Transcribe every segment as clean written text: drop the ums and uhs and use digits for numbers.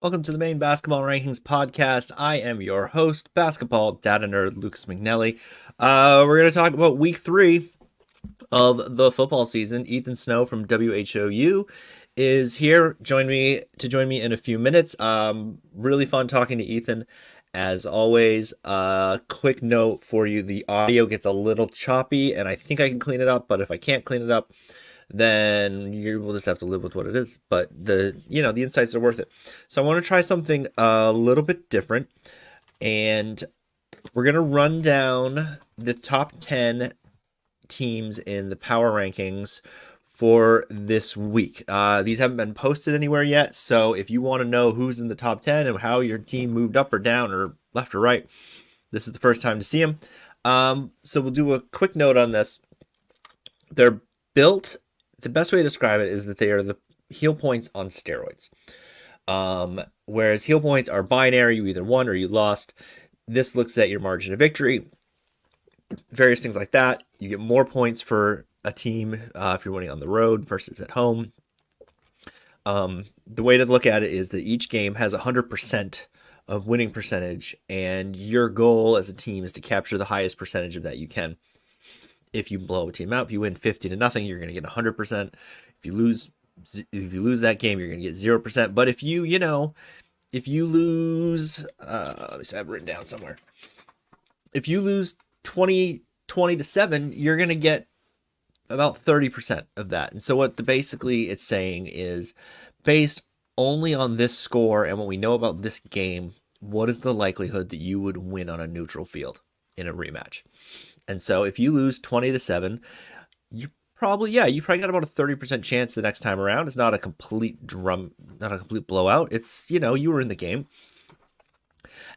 Welcome to the main basketball rankings podcast. I am your host, basketball data nerd Lucas McNelly. We're going to talk about week 3 of the football season. Ethan Snow from WHOU is here. Join me in a few minutes. Really fun talking to Ethan. As always, quick note for you: the audio gets a little choppy, and I think I can clean it up. But if I can't clean it up, then you will just have to live with what it is. But the insights are worth it. So I want to try something a little bit different, and we're gonna run down the top 10 teams in the power rankings for this week. These haven't been posted anywhere yet, so if you want to know who's in the top 10 and how your team moved up or down or left or right, this is the first time to see them. So we'll do a quick note on this. They're built. The best way to describe it is that they are the heel points on steroids. Whereas heel points are binary, you either won or you lost. This looks at your margin of victory, various things like that. You get more points for a team if you're winning on the road versus at home. The way to look at it is that each game has 100% of winning percentage, and your goal as a team is to capture the highest percentage of that you can. If you blow a team out, if you win 50-0, you're going to get 100%. If you lose that game, you're going to get 0%. But if you lose, let me see, I have it written down somewhere. If you lose 20-7, you're going to get about 30% of that. And so what basically it's saying is, based only on this score and what we know about this game, what is the likelihood that you would win on a neutral field in a rematch? And so if you lose 20-7, you probably got about a 30% chance the next time around. It's not a complete blowout. It's, you were in the game.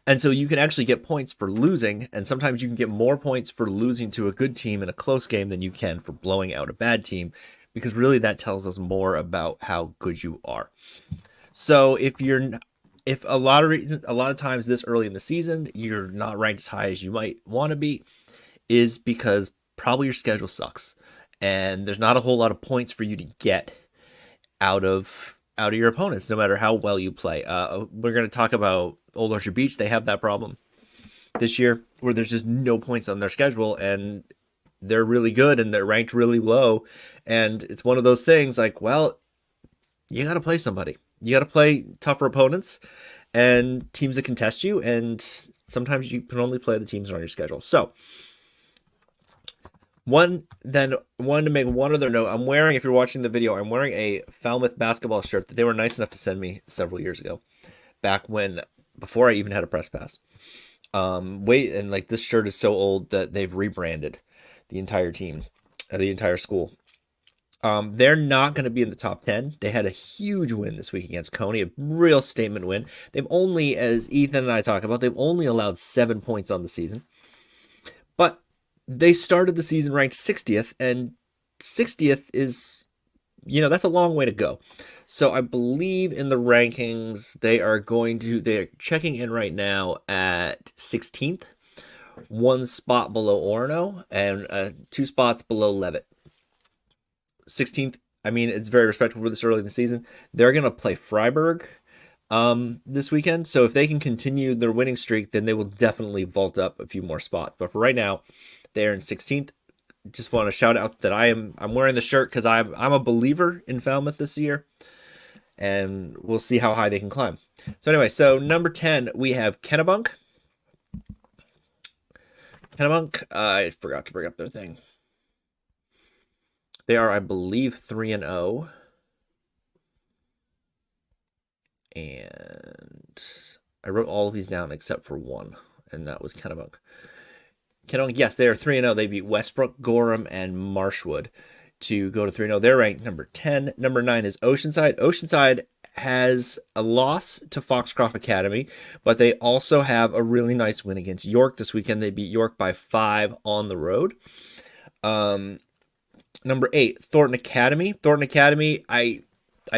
And so you can actually get points for losing, and sometimes you can get more points for losing to a good team in a close game than you can for blowing out a bad team, because really that tells us more about how good you are. So if a lot of times this early in the season you're not ranked as high as you might want to be, is because probably your schedule sucks and there's not a whole lot of points for you to get out of your opponents, no matter how well you play. We're going to talk about Old Orchard Beach. They have that problem this year where there's just no points on their schedule, and they're really good and they're ranked really low. And it's one of those things like, well, you got to play somebody. You got to play tougher opponents and teams that can test you. And sometimes you can only play the teams on your schedule. So one to make one other note, I'm wearing, if you're watching the video, I'm wearing a Falmouth basketball shirt that they were nice enough to send me several years ago, before I even had a press pass. This shirt is so old that they've rebranded the entire team, the entire school. They're not going to be in the top 10. They had a huge win this week against Cony, a real statement win. They've only, as Ethan and I talk about, they've only allowed 7 points on the season. But they started the season ranked 60th, and 60th is, that's a long way to go. So I believe in the rankings, they're checking in right now at 16th, 1 spot below Orono, and 2 spots below Leavitt. 16th, it's very respectable for this early in the season. They're going to play Freiburg this weekend. So if they can continue their winning streak, then they will definitely vault up a few more spots. But for right now, they're in 16th. Just want to shout out that I'm wearing the shirt because I'm a believer in Falmouth this year, and we'll see how high they can climb. So anyway, so number 10 we have Kennebunk. I forgot to bring up their thing. They are, I believe, 3-0. And I wrote all of these down except for one, and that was Kennebunk. Yes, they are 3-0. They beat Westbrook, Gorham, and Marshwood to go to 3-0. They're ranked number 10. Number 9 is Oceanside. Oceanside has a loss to Foxcroft Academy, but they also have a really nice win against York this weekend. They beat York by 5 on the road. Number 8, Thornton Academy. Thornton Academy, I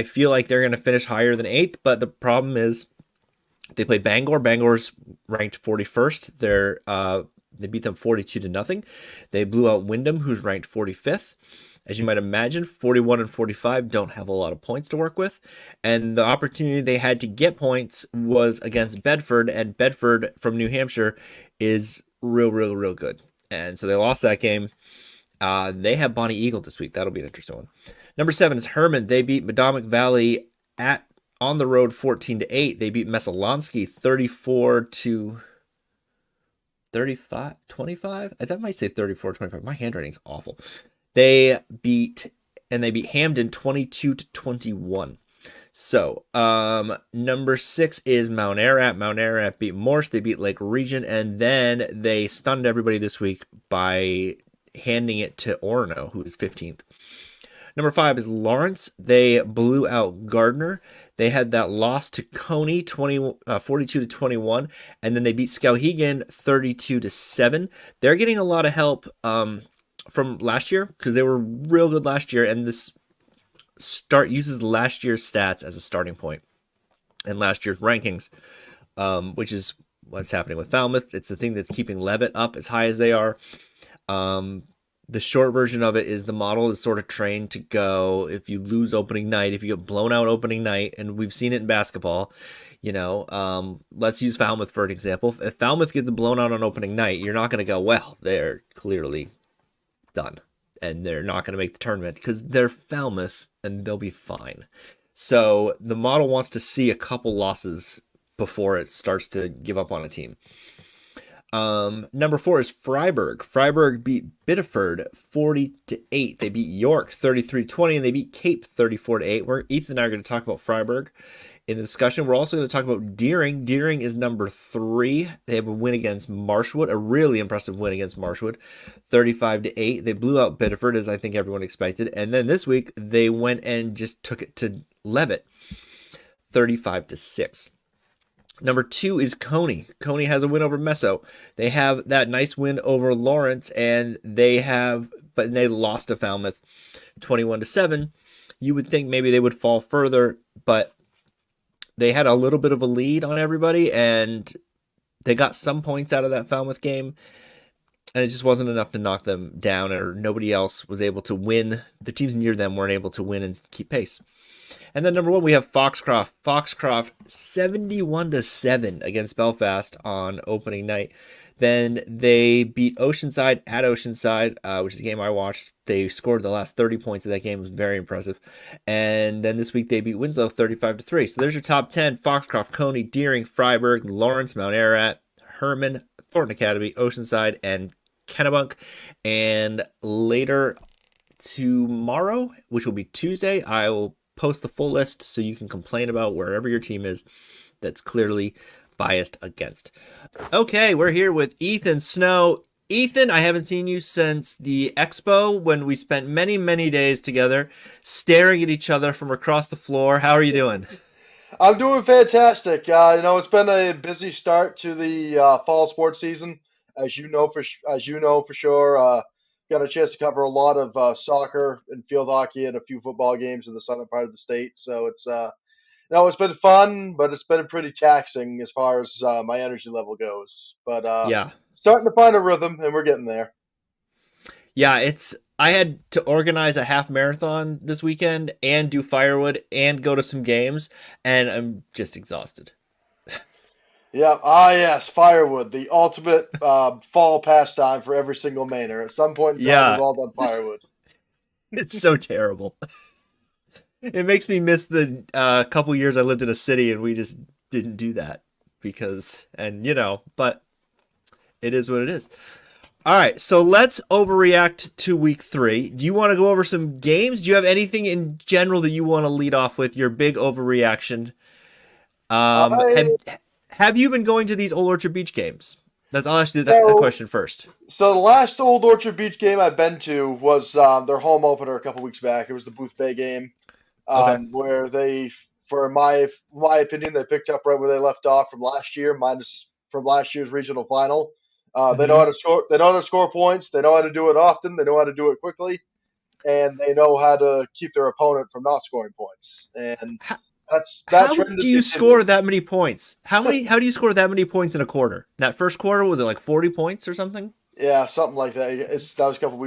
feel like they're going to finish higher than 8th, but the problem is they played Bangor. Bangor's ranked 41st. They beat them 42-0. They blew out Wyndham, who's ranked 45th. As you might imagine, 41 and 45 don't have a lot of points to work with. And the opportunity they had to get points was against Bedford, and Bedford from New Hampshire is real good. And so they lost that game. They have Bonnie Eagle this week. That'll be an interesting one. Number 7 is Herman. They beat Madomic Valley on the road 14-8. They beat Messalonsky 34 to 35, 25. I might say 34, 25. My handwriting's awful. They beat Hamden 22 to 21. So, number 6 is Mount Ararat. Mount Ararat beat Morse. They beat Lake Region, and then they stunned everybody this week by handing it to Orono, who is 15th. Number 5 is Lawrence. They blew out Gardner. They had that loss to Cony 42 to 21, and then they beat Skowhegan 32 to 7. They're getting a lot of help from last year because they were real good last year, and this uses last year's stats as a starting point and last year's rankings, which is what's happening with Falmouth. It's the thing that's keeping Leavitt up as high as they are. The short version of it is the model is sort of trained to go if you lose opening night, if you get blown out opening night, and we've seen it in basketball. Let's use Falmouth for an example. If Falmouth gets blown out on opening night, you're not going to go, well, they're clearly done and they're not going to make the tournament because they're Falmouth and they'll be fine. So the model wants to see a couple losses before it starts to give up on a team. Number 4 is Freiburg. Freiburg beat Biddeford 40-8. They beat York 33-20, and they beat Cape 34-8. Ethan and I are going to talk about Freiburg in the discussion. We're also going to talk about Deering. Deering is number 3. They have a win against Marshwood, a really impressive win against Marshwood, 35-8. They blew out Biddeford, as I think everyone expected. And then this week, they went and just took it to Leavitt, 35-6. Number 2 is Cony. Cony has a win over Meso. They have that nice win over Lawrence, and they lost to Falmouth 21-7. You would think maybe they would fall further, but they had a little bit of a lead on everybody, and they got some points out of that Falmouth game, and it just wasn't enough to knock them down, or nobody else was able to win. The teams near them weren't able to win and keep pace. And then number 1, we have Foxcroft. Foxcroft 71-7 against Belfast on opening night. Then they beat Oceanside at Oceanside, which is a game I watched. They scored the last 30 points of that game. It was very impressive. And then this week they beat Winslow 35-3. So there's your top 10. Foxcroft, Cony, Deering, Freiburg, Lawrence, Mount Ararat, Herman, Thornton Academy, Oceanside, and Kennebunk. And later tomorrow, which will be Tuesday, I will post the full list so you can complain about wherever your team is that's clearly biased against. Okay, we're here with Ethan Snow. Ethan, I haven't seen you since the expo when we spent many days together staring at each other from across the floor. How are you doing? I'm doing fantastic. It's been a busy start to the fall sports season, as you know for sure. Got a chance to cover a lot of soccer and field hockey and a few football games in the southern part of the state. So it's been fun, but it's been pretty taxing as far as my energy level goes. But Yeah. starting to find a rhythm, and we're getting there. Yeah, I had to organize a half marathon this weekend and do firewood and go to some games, and I'm just exhausted. Yeah, yes, firewood, the ultimate fall pastime for every single Mainer. At some point in time, Yeah, we've all done firewood. it's so terrible. It makes me miss the couple years I lived in a city and we just didn't do that but it is what it is. All right, so let's overreact to week 3. Do you want to go over some games? Do you have anything in general that you want to lead off with your big overreaction? Um, I have have you been going to these Old Orchard Beach games? I'll ask you that so question first. so the last Old Orchard Beach game I've been to was their home opener a couple weeks back. It was the Booth Bay game, Okay. where they, for my opinion, they picked up right where they left off from last year, minus from last year's regional final. They know Hmm. how to score. They know how to score points. They know how to do it often. They know how to do it quickly, and they know how to keep their opponent from not scoring points. And How, that how trend do has you continued. score that many points? How do you score that many points in a quarter? That first quarter, was it like 40 points or something? Yeah, something like that. That was a couple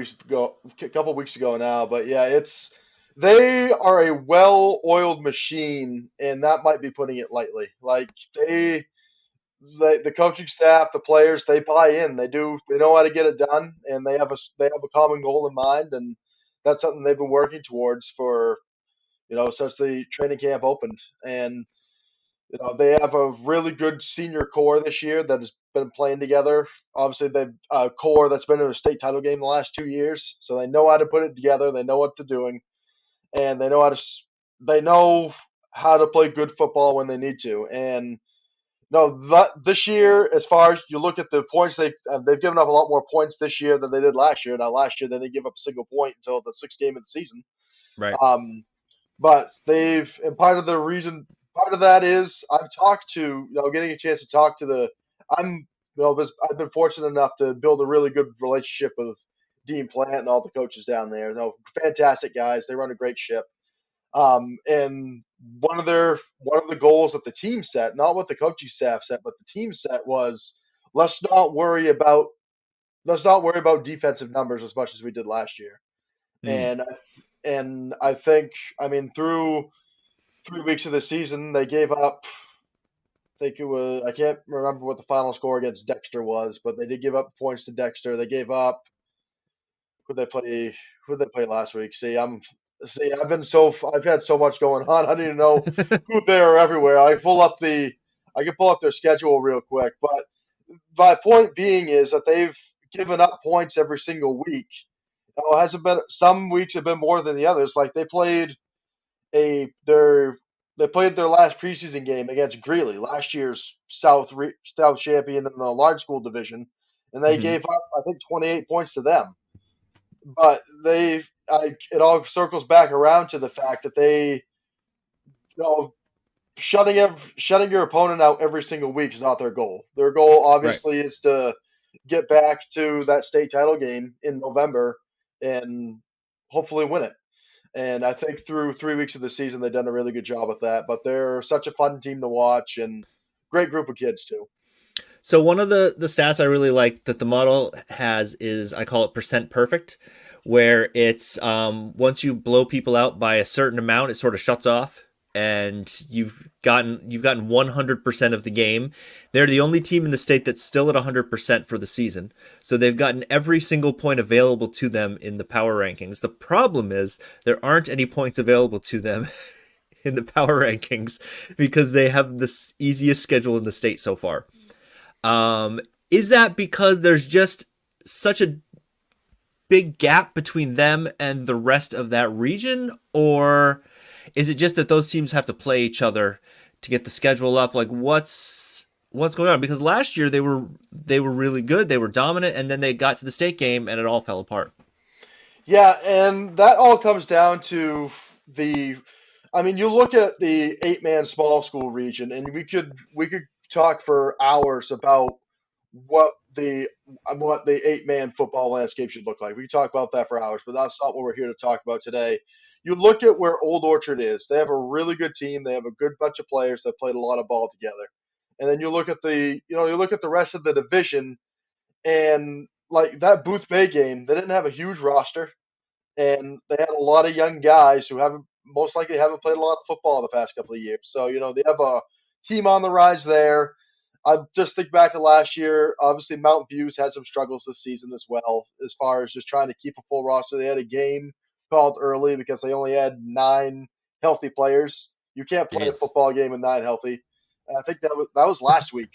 weeks ago, now. But yeah, they are a well-oiled machine, and that might be putting it lightly. Like the coaching staff, the players, they buy in. They know how to get it done, and they have a common goal in mind, and that's something they've been working towards for since the training camp opened. And they have a really good senior core this year that has been playing together. Obviously, they've a core that's been in a state title game the last 2 years, so they know how to put it together. They know what they're doing, and they know how to play good football when they need to. And no, this year, as far as you look at the points, they've given up a lot more points this year than they did last year. Now, last year they didn't give up a single point until the sixth game of the season. Right. But and part of that is I've talked to, getting a chance to talk to I've been fortunate enough to build a really good relationship with Dean Plant and all the coaches down there. Fantastic guys. They run a great ship. And one of the goals that the team set, not what the coaching staff set, but the team set was let's not worry about defensive numbers as much as we did last year. Mm. And I think, through 3 weeks of the season, they gave up. I think it was. I can't remember what the final score against Dexter was, but they did give up points to Dexter. They gave up. Who they play? Who they play last week? I've had so much going on. I don't even know who they are everywhere. I can pull up their schedule real quick. But my point being is that they've given up points every single week. It hasn't been. Some weeks have been more than the others. Like a their they played their last preseason game against Greeley, last year's South champion in the large school division, and they Hmm. gave up I think 28 points to them. But it all circles back around to the fact that you know, shutting your opponent out every single week is not their goal. Their goal Right. obviously is to get back to that state title game in November and hopefully win it. And I think through 3 weeks of the season, they've done a really good job with that. But they're such a fun team to watch and great group of kids too. So one of the stats I really like that the model has is I call it percent perfect, where it's once you blow people out by a certain amount, it sort of shuts off, and you've gotten 100% of the game. They're the only team in the state that's still at 100% for the season, so they've gotten every single point available to them in the power rankings. The problem is there aren't any points available to them in the power rankings because they have the easiest schedule in the state so far. Um, is that because there's just such a big gap between them and the rest of that region, or is it just that those teams have to play each other to get the schedule up? Like, what's going on? Because last year they were really good, they were dominant, and then they got to the state game and it all fell apart. Yeah, and that all comes down to the. You look at the 8-man small school region, and we could talk for hours about what the 8-man football landscape should look like. We could talk about that for hours, but that's not what we're here to talk about today. You look at where Old Orchard is; they have a really good team. They have a good bunch of players that played a lot of ball together. And then you look at the rest of the division, and like that Booth Bay game, they didn't have a huge roster and they had a lot of young guys who most likely haven't played a lot of football the past couple of years. So they have a team on the rise there. I just think back to last year. Obviously, Mount View's had some struggles this season as well, as far as just trying to keep a full roster. They had a game called early because they only had 9 healthy players. You can't play a Jeez. football game with 9 healthy. And I think that was last week.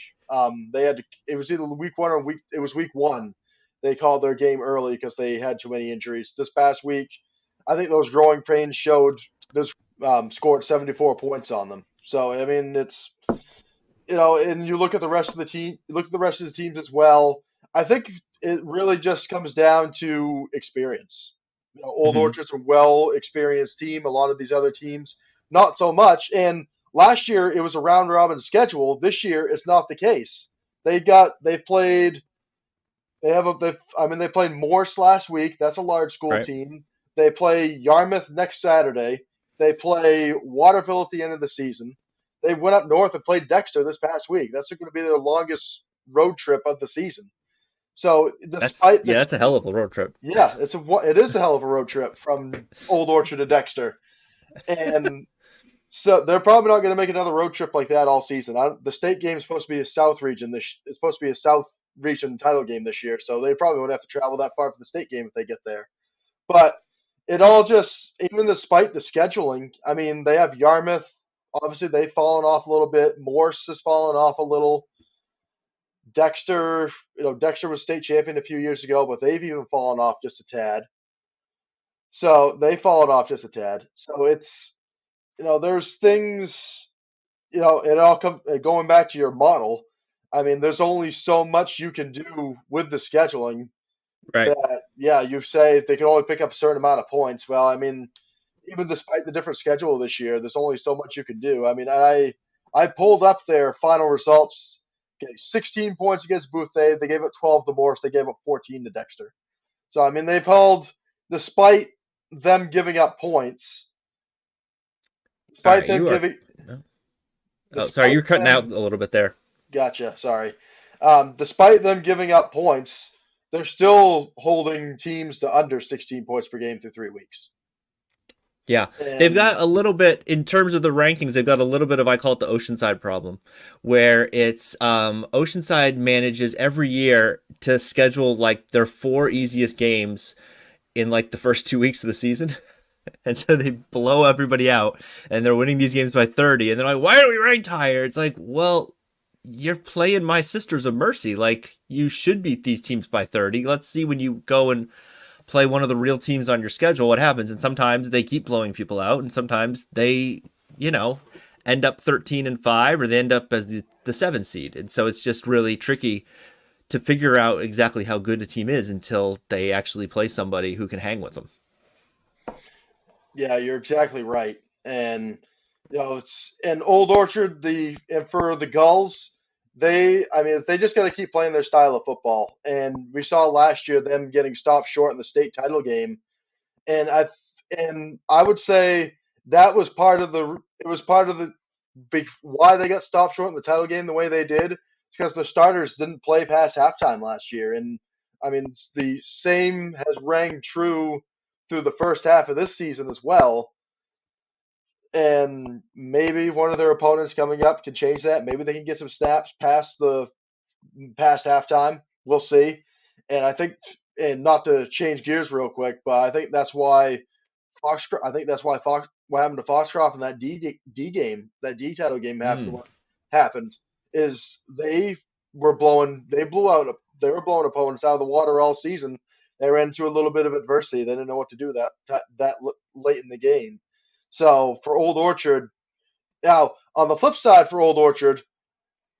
They had to, it was either week one or week one. They called their game early because they had too many injuries. This past week, I think those growing pains showed this scored 74 points on them. So it's and you look at the rest of the team, look at the rest of the teams as well. I think it really just comes down to experience. Old Hmm. Orchard's a well experienced team. A lot of these other teams, not so much. And last year it was a round robin schedule. This year it's not the case. They've played they played Morse last week. That's a large school Right. team. They play Yarmouth next Saturday. They play Waterville at the end of the season. They went up north and played Dexter this past week. That's going to be their longest road trip of the season. So despite the That's a hell of a road trip. yeah, it is a hell of a road trip from Old Orchard to Dexter, and so they're probably not going to make another road trip like that all season. The state game is supposed to be a South region. It's supposed to be a South region title game this year, so they probably won't have to travel that far for the state game if they get there. But it all just, even despite the scheduling, I mean, they have Yarmouth. Obviously, they've fallen off a little bit. Morse has fallen off a little. Dexter, Dexter was state champion a few years ago, but they've even fallen off just a tad. So they've fallen off just a tad. So it's, there's things, it all comes going back to your model. I mean, there's only so much you can do with the scheduling Right. that, yeah, you say they can only pick up a certain amount of points. Well, I mean, even despite the different schedule this year, there's only so much you can do. I mean, I pulled up their final results. Okay, 16 points against Boothbay. They gave up 12 to Morse. They gave up 14 to Dexter. So I mean, they've held, despite them giving up points, All despite right, them you are. giving, Oh, sorry, despite you're cutting out them, a little bit there. gotcha. Sorry. Despite them giving up points, they're still holding teams to under 16 points per game through 3 weeks. Yeah, they've And got a little bit in terms of the rankings. They've got a little bit of, I call it the Oceanside problem, where it's Oceanside manages every year to schedule like their four easiest games in like the first 2 weeks of the season. And so they blow everybody out and they're winning these games by 30. And they're like, why are we ranked higher? It's like, well, you're playing my Sisters of Mercy. Like, you should beat these teams by 30. Let's see when you go and play one of the real teams on your schedule what happens. And sometimes they keep blowing people out. And sometimes they, end up 13-5 or they end up as the 7 seed. And so it's just really tricky to figure out exactly how good a team is until they actually play somebody who can hang with them. yeah, you're exactly right. And it's in Old Orchard. And for the Gulls, I mean, they just got to keep playing their style of football. And we saw last year them getting stopped short in the state title game. And I would say that was part of the why they got stopped short in the title game the way they did. It's because the starters didn't play past halftime last year. And I mean, the same has rang true through the first half of this season as well. And maybe one of their opponents coming up can change that. Maybe they can get some snaps past halftime. We'll see. And I think, and not to change gears real quick, but I think that's why what happened to Foxcroft in that D game, that D title game after Mm, what happened is they were blowing opponents out of the water all season. They ran into a little bit of adversity. They didn't know what to do late in the game. So for Old Orchard, now on the flip side for Old Orchard,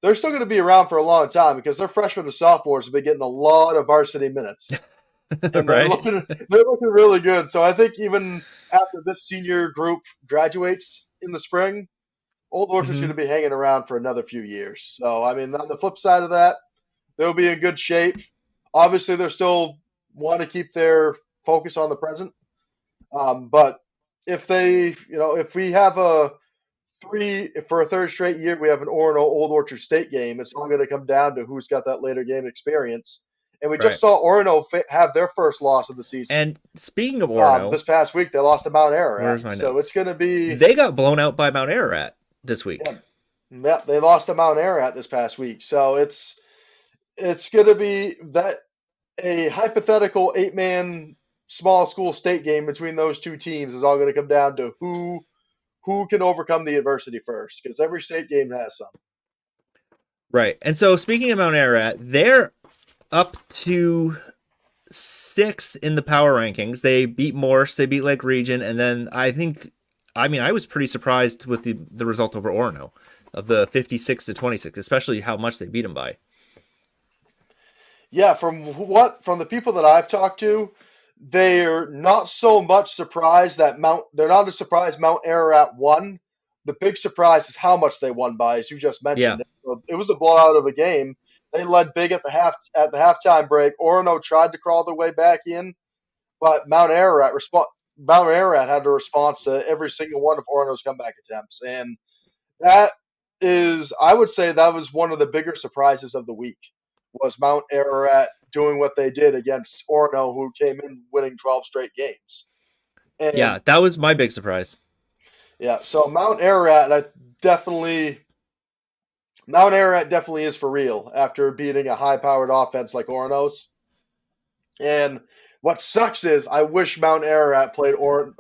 they're still going to be around for a long time because their freshmen and sophomores have been getting a lot of varsity minutes, and they're right? looking really good. So I think even after this senior group graduates in the spring, Old Orchard's going Hmm. to be hanging around for another few years. So I mean, on the flip side of that, they'll be in good shape. Obviously, they're still want to keep their focus on the present. But if we have for a third straight year, we have an Orono Old Orchard State game. It's all going to come down to who's got that later game experience. And we just Right. saw Orono have their first loss of the season. And speaking of Orno, This past week, they lost to Mount Ararat. where's my So it's notes? going to be, They got blown out by Mount Ararat this yeah, week. yeah, they lost to Mount Ararat this past week. So it's going to be that a hypothetical 8-man small school state game between those two teams is all going to come down to who can overcome the adversity first, because every state game has some. Right. And so speaking of Mount Ararat, they're up to sixth in the power rankings. They beat Morse, they beat Lake Region, and then I was pretty surprised with the result over Orono of the 56-26, especially how much they beat them by. Yeah, from the people that I've talked to, they're not so much surprised that they're not as surprised Mount Ararat won. The big surprise is how much they won by, as you just Yeah. mentioned. It was a blowout of a game. They led big at the halftime break. Orono tried to crawl their way back in, but Mount Ararat had a response to every single one of Orono's comeback attempts, and that I would say that was one of the bigger surprises of the week was Mount Ararat doing what they did against Orono, who came in winning 12 straight games. And Yeah, that was my big surprise. yeah, so definitely Mount Ararat definitely is for real after beating a high-powered offense like Orono's. And what sucks is I wish Mount Ararat played Old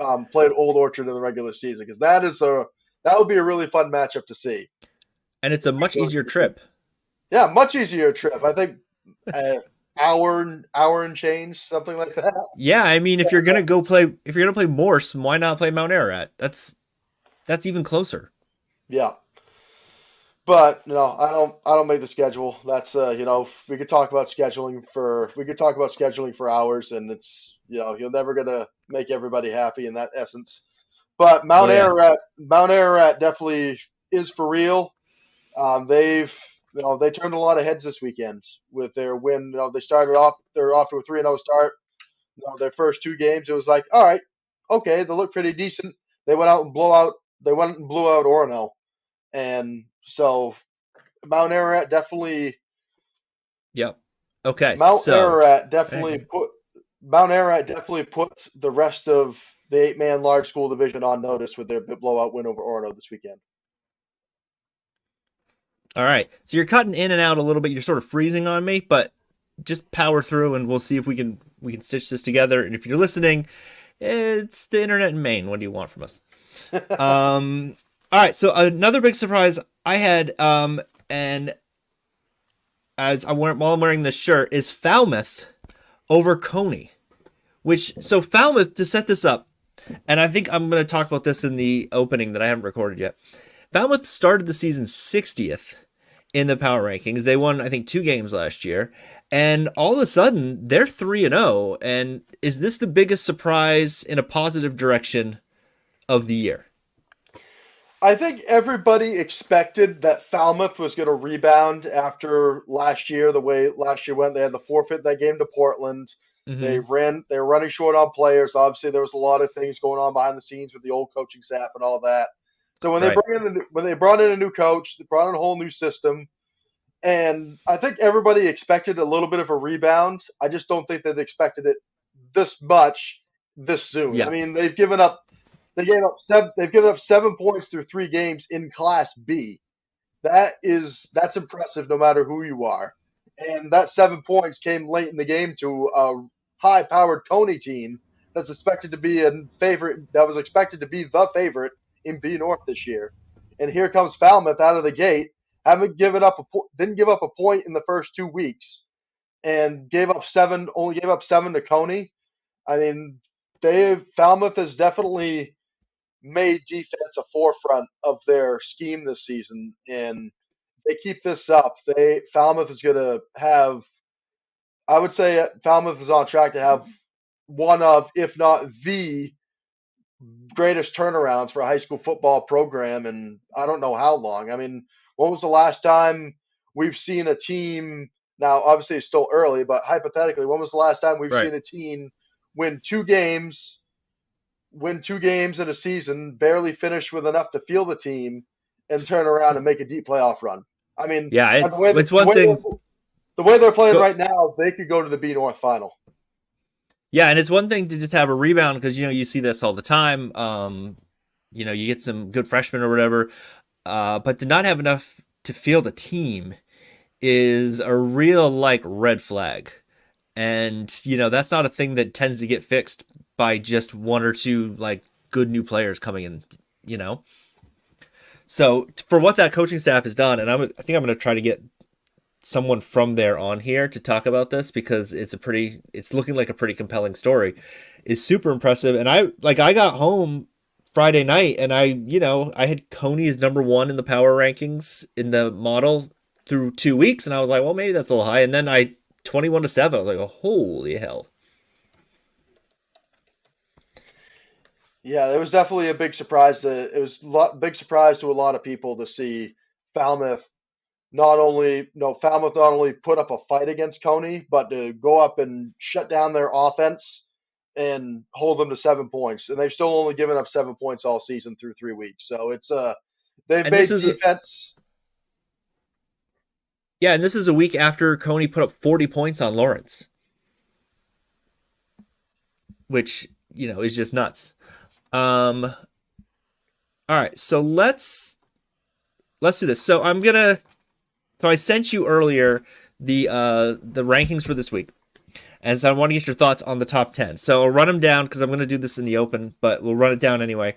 Orchard in the regular season because that would be a really fun matchup to see. And it's a much easier trip. Yeah, much easier trip. I think hour and change, something like that. Yeah, I mean, if you're gonna play Morse, why not play Mount Ararat? That's even closer. Yeah. But no, I don't make the schedule. That's we could talk about scheduling for hours, and it's you're never gonna make everybody happy in that essence. But Well, yeah, Mount Ararat definitely is for real. They turned a lot of heads this weekend with their win. They're off to a 3-0 start. Their first two games, it was like, all right, okay, they look pretty decent. They went out and blew out Orono, and so Mount Ararat definitely yep. Okay, Mount so Ararat definitely put Mount Ararat definitely put the rest of the 8-man large school division on notice with their blowout win over Orono this weekend. all right, so you're cutting in and out a little bit. You're sort of freezing on me, but just power through, and we'll see if we can stitch this together. And if you're listening, it's the internet in Maine. What do you want from us? All right, so another big surprise I had, and while I'm wearing this shirt, is Falmouth over Cony. So Falmouth, to set this up, and I think I'm going to talk about this in the opening that I haven't recorded yet. Falmouth started the season 60th in the power rankings. They won, I think, 2 games last year, and all of a sudden they're 3-0. And is this the biggest surprise in a positive direction of the year? I think everybody expected that Falmouth was going to rebound after last year. The way last year went, they had the forfeit that game to Portland. Mm-hmm. They were running short on players. Obviously, there was a lot of things going on behind the scenes with the old coaching staff and all that. So Right. when they brought in a new coach, they brought in a whole new system, and I think everybody expected a little bit of a rebound. I just don't think that they expected it this much this soon. I Yeah. mean, they've given up 7 points through 3 games in Class B. That's impressive no matter who you are. And that 7 points came late in the game to a high-powered Cony team that's expected to be was expected to be the favorite in B North this year. And here comes Falmouth out of the gate, didn't give up a point in the first 2 weeks, and only gave up 7 to Cony. I mean, Falmouth has definitely made defense a forefront of their scheme this season, and they keep this up. Falmouth is going to have. I would say Falmouth is on track to have one of, if not the greatest turnarounds for a high school football program, and I don't know how long. I mean, when was the last time we've seen a team? Now, obviously, it's still early, but hypothetically, when was the last time we've Right. seen a team win 2 games in a season, barely finish with enough to field the team, and turn around and make a deep playoff run? I mean, Yeah. and It's one thing. the way they're playing Go, right now, they could go to the B North final. Yeah, and it's one thing to just have a rebound because you see this all the time. You get some good freshmen or whatever, but to not have enough to field a team is a real like red flag, and that's not a thing that tends to get fixed by just one or two like good new players coming in. You know, so for what that coaching staff has done, and I think I'm going to try to get someone from there on here to talk about this because it's looking like a pretty compelling story, is super impressive. And I got home Friday night and I had Coney as number 1 in the power rankings in the model through 2 weeks, and I was like, well, maybe that's a little high. And then 21-7, I was like, oh, holy hell. Yeah, it was definitely a big surprise. Big surprise to a lot of people to see Falmouth Falmouth not only put up a fight against Cony, but to go up and shut down their offense and hold them to 7 points. And they've still only given up 7 points all season through 3 weeks. So they've And this made is defense. Yeah, and this is a week after Cony put up 40 points on Lawrence, which, is just nuts. Um all right, so let's do this. So I sent you earlier the rankings for this week. And so I want to get your thoughts on the top 10. So I'll run them down because I'm going to do this in the open, but we'll run it down anyway.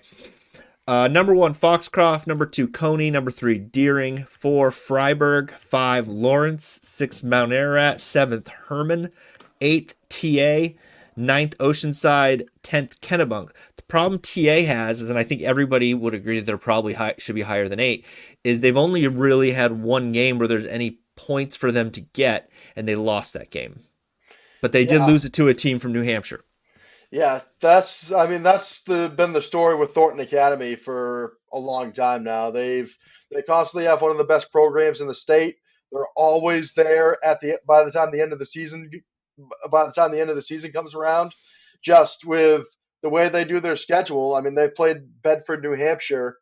Number 1, Foxcroft. Number 2, Cony. Number 3, Deering. 4, Freiburg. 5, Lawrence. 6, Mount Ararat. 7th, Herman. 8th, TA. 9th, Oceanside. 10th, Kennebunk. The problem TA has, and I think everybody would agree that they're probably should be higher than 8, is they've only really had one game where there's any points for them to get, and they lost that game. But they did Yeah, lose it to a team from New Hampshire. yeah, that's been the story with Thornton Academy for a long time now. They constantly have one of the best programs in the state. They're always there at the by the time the end of the season by the time the end of the season comes around. Just with the way they do their schedule, I mean, they've played Bedford, New Hampshire,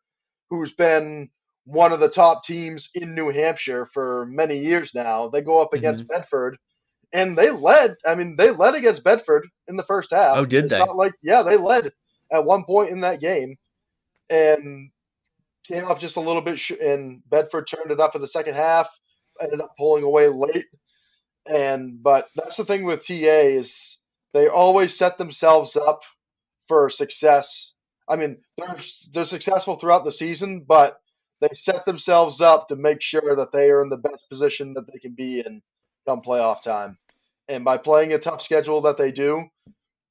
who's been one of the top teams in New Hampshire for many years now. They go up Hmm. against Bedford and they led. I mean, they led against Bedford in the first half. Oh, did It's they? not like, yeah, they led at one point in that game and came up just a little bit, and Bedford turned it up in the second half, ended up pulling away late. But that's the thing with TA is they always set themselves up for success. I mean, they're successful throughout the season, but they set themselves up to make sure that they are in the best position that they can be in come playoff time. And by playing a tough schedule that they do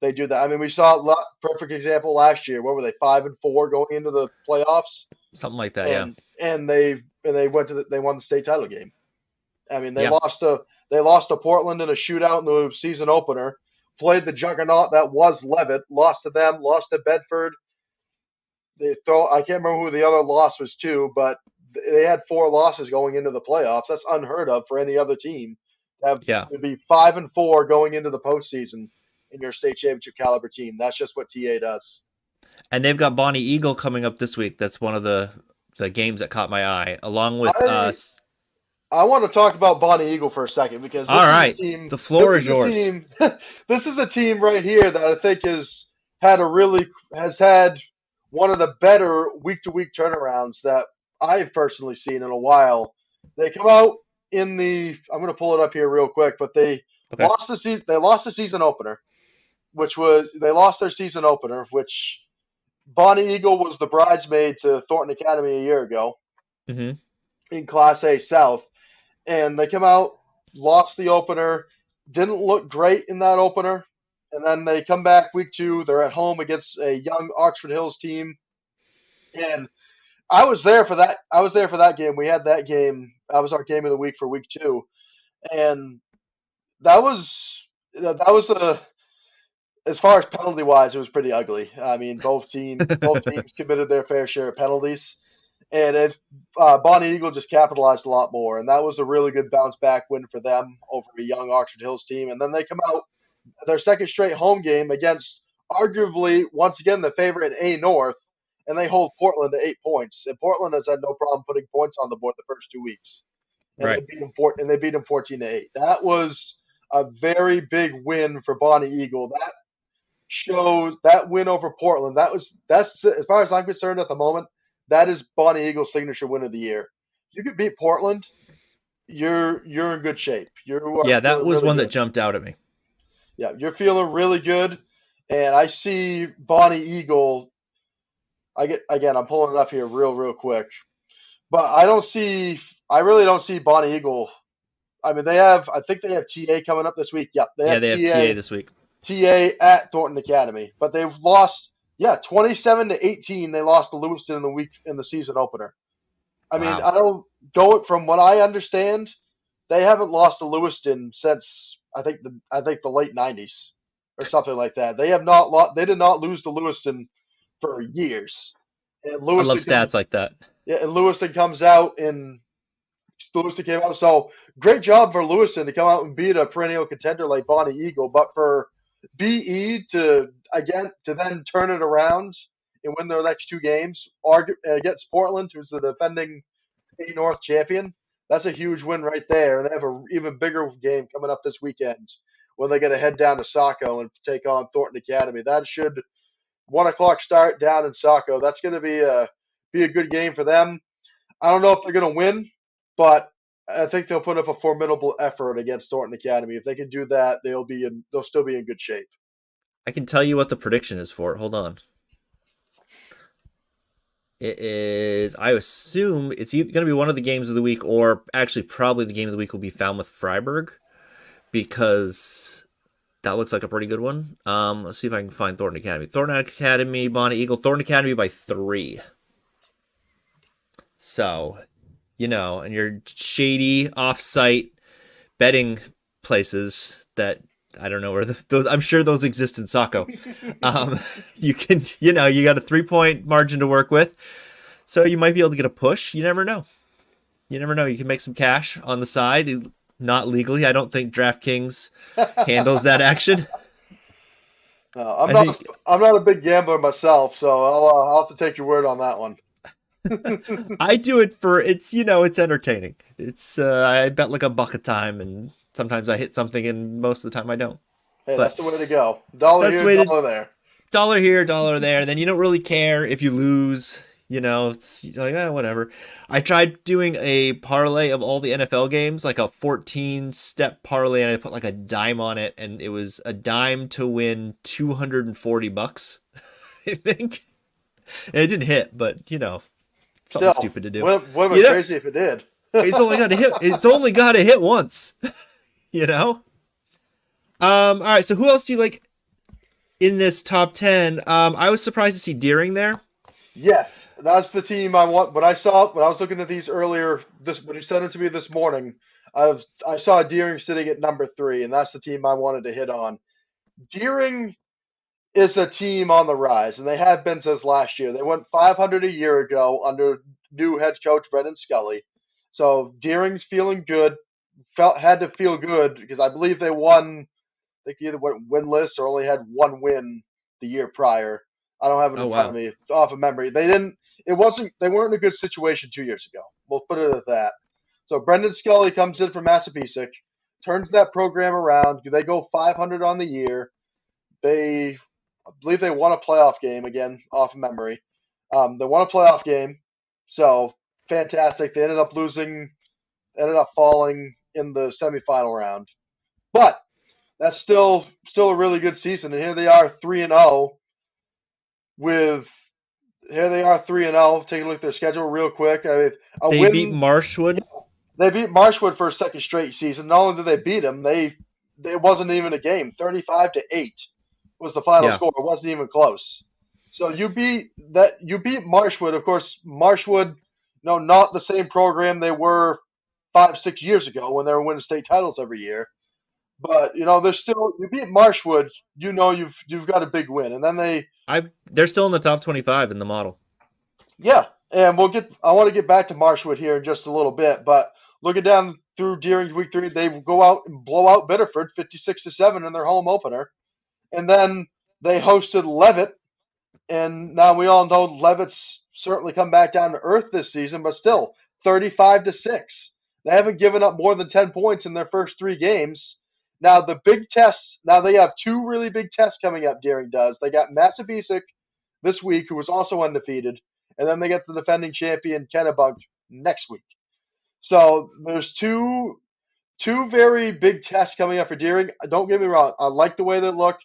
that. I mean, we saw a perfect example last year. What were they, 5-4 going into the playoffs, Something like that, yeah. and they they won the state title game. I mean, Yeah. they lost to Portland in a shootout in the season opener. Played the juggernaut that was Leavitt. Lost to them. Lost to Bedford. I can't remember who the other loss was to, but they had 4 losses going into the playoffs. That's unheard of for any other team Yeah. to be 5-4 going into the postseason in your state championship caliber team. That's just what TA does. And they've got Bonnie Eagle coming up this week. That's one of the games that caught my eye, along with I us. I want to talk about Bonnie Eagle for a second because All this is a right. team. The This floor is is a yours. team. This is a team right here that I think has had one of the better week to week turnarounds that I've personally seen in a while. They come out in the. I'm going to pull it up here real quick, but they Okay. lost the season. They lost the season opener, which was they lost their season opener, which Bonnie Eagle was the bridesmaid to Thornton Academy a year ago Hmm. in Class A South, and they come out, lost the opener, didn't look great in that opener, and then they come back week 2. They're at home against a young Oxford Hills team, and I was there for that. I was there for that game. We had that game. That was our game of the week for week 2, and that was a as far as penalty wise, it was pretty ugly. I mean, both teams committed their fair share of penalties, and Bonnie Eagle just capitalized a lot more, and that was a really good bounce back win for them over a young Oxford Hills team. And then they come out their second straight home game against arguably once again the favorite in A North, and they hold Portland to 8 points. And Portland has had no problem putting points on the board the first 2 weeks, and Right. they beat them 14-8. That was a very big win for Bonnie Eagle. That win over Portland. That's as far as I'm concerned at the moment. That is Bonnie Eagle's signature win of the year. You could beat Portland, you're in good shape. You are Yeah, that feeling was really one that good. jumped out at me. Yeah, you're feeling really good. And I see Bonnie Eagle. I'm pulling it up here real quick, but I really don't see Bonnie Eagle. I mean, I think they have TA coming up this week. Yep, they Yeah, have they have TA this week. TA at Thornton Academy, but they've lost. Yeah, 27-18. They lost to Lewiston in the season opener. I mean, Wow. I don't go from what I understand, they haven't lost to Lewiston since I think the late '90s or something like that. They have not lost. They did not lose to Lewiston for years. And I love Lewiston stats comes like that. yeah, and Lewiston comes out and Lewiston came out. So great job for Lewiston to come out and beat a perennial contender like Bonnie Eagle. But for BE to then turn it around and win their next 2 games against Portland, who's the defending A North champion, That's a huge win right there. And they have an even bigger game coming up this weekend when they got to head down to Saco and take on Thornton Academy. That should 1 o'clock start down in Saco. That's going to be a good game for them. I don't know if they're going to win, but I think they'll put up a formidable effort against Thornton Academy. If they can do that, they'll still be in good shape. I can tell you what the prediction is for it. Hold on. It is, I assume it's either going to be one of the games of the week, or actually probably the game of the week will be Falmouth Freiburg, because that looks like a pretty good one. Let's see if I can find Thornton Academy. Thornton Academy, Bonnie Eagle. Thornton Academy by 3. So, and your shady off-site betting places that I don't know where those. I'm sure those exist in Saco. You can, you got a 3-point margin to work with, so you might be able to get a push. You never know. You never know. You can make some cash on the side, not legally. I don't think DraftKings handles that action. I'm not a big gambler myself, so I'll have to take your word on that one. I do it for it's entertaining. It's I bet like $1 a time, and sometimes I hit something, and most of the time I don't. Hey, that's the way to go. Dollar here, dollar there. Dollar here, dollar there. Then you don't really care if you lose. It's like, whatever. I tried doing a parlay of all the NFL games, like a 14-step parlay, and I put like a dime on it, and it was a dime to win $240, I think. And it didn't hit, but something stupid to do. Would have been crazy if it did. It's only got to hit. It's only got to hit once. All right. So who else do you like in this top 10? I was surprised to see Deering there. Yes, that's the team I want. When I was looking at these earlier, when you sent it to me this morning, I saw Deering sitting at number 3, and that's the team I wanted to hit on. Deering is a team on the rise, and they have been since last year. They went 500 a year ago under new head coach Brendan Scully. So Deering's feeling good. Had to feel good because I believe they won. I think they either went winless or only had one win the year prior. I don't have it in front of me off of memory. They didn't. It wasn't. They weren't in a good situation 2 years ago. We'll put it at that. So Brendan Scully comes in from Massabesic, turns that program around. They go 500 on the year. I believe they won a playoff game again off of memory. They won a playoff game. So fantastic. They ended up falling in the semifinal round. But that's still a really good season. And here they are 3-0 Take a look at their schedule real quick. They beat Marshwood. Yeah, they beat Marshwood for a second straight season. Not only did they beat them, it wasn't even a game. 35-8 was the final score. It wasn't even close. So you beat Marshwood. Of course, Marshwood, not the same program they were 5-6 years ago when they were winning state titles every year. But you beat Marshwood, you've got a big win. And then they're still in the top 25 in the model. Yeah, and I want to get back to Marshwood here in just a little bit, but looking down through Deering's week 3, they go out and blow out Biddeford 56-7 in their home opener. And then they hosted Leavitt, and now we all know Leavitt's certainly come back down to earth this season, but still 35-6. They haven't given up more than 10 points in their first 3 games. Now the big tests. Now they have 2 really big tests coming up. Deering does. They got Massabesic this week, who was also undefeated, and then they get the defending champion Kennebunk next week. So there's two very big tests coming up for Deering. Don't get me wrong. I like the way they look.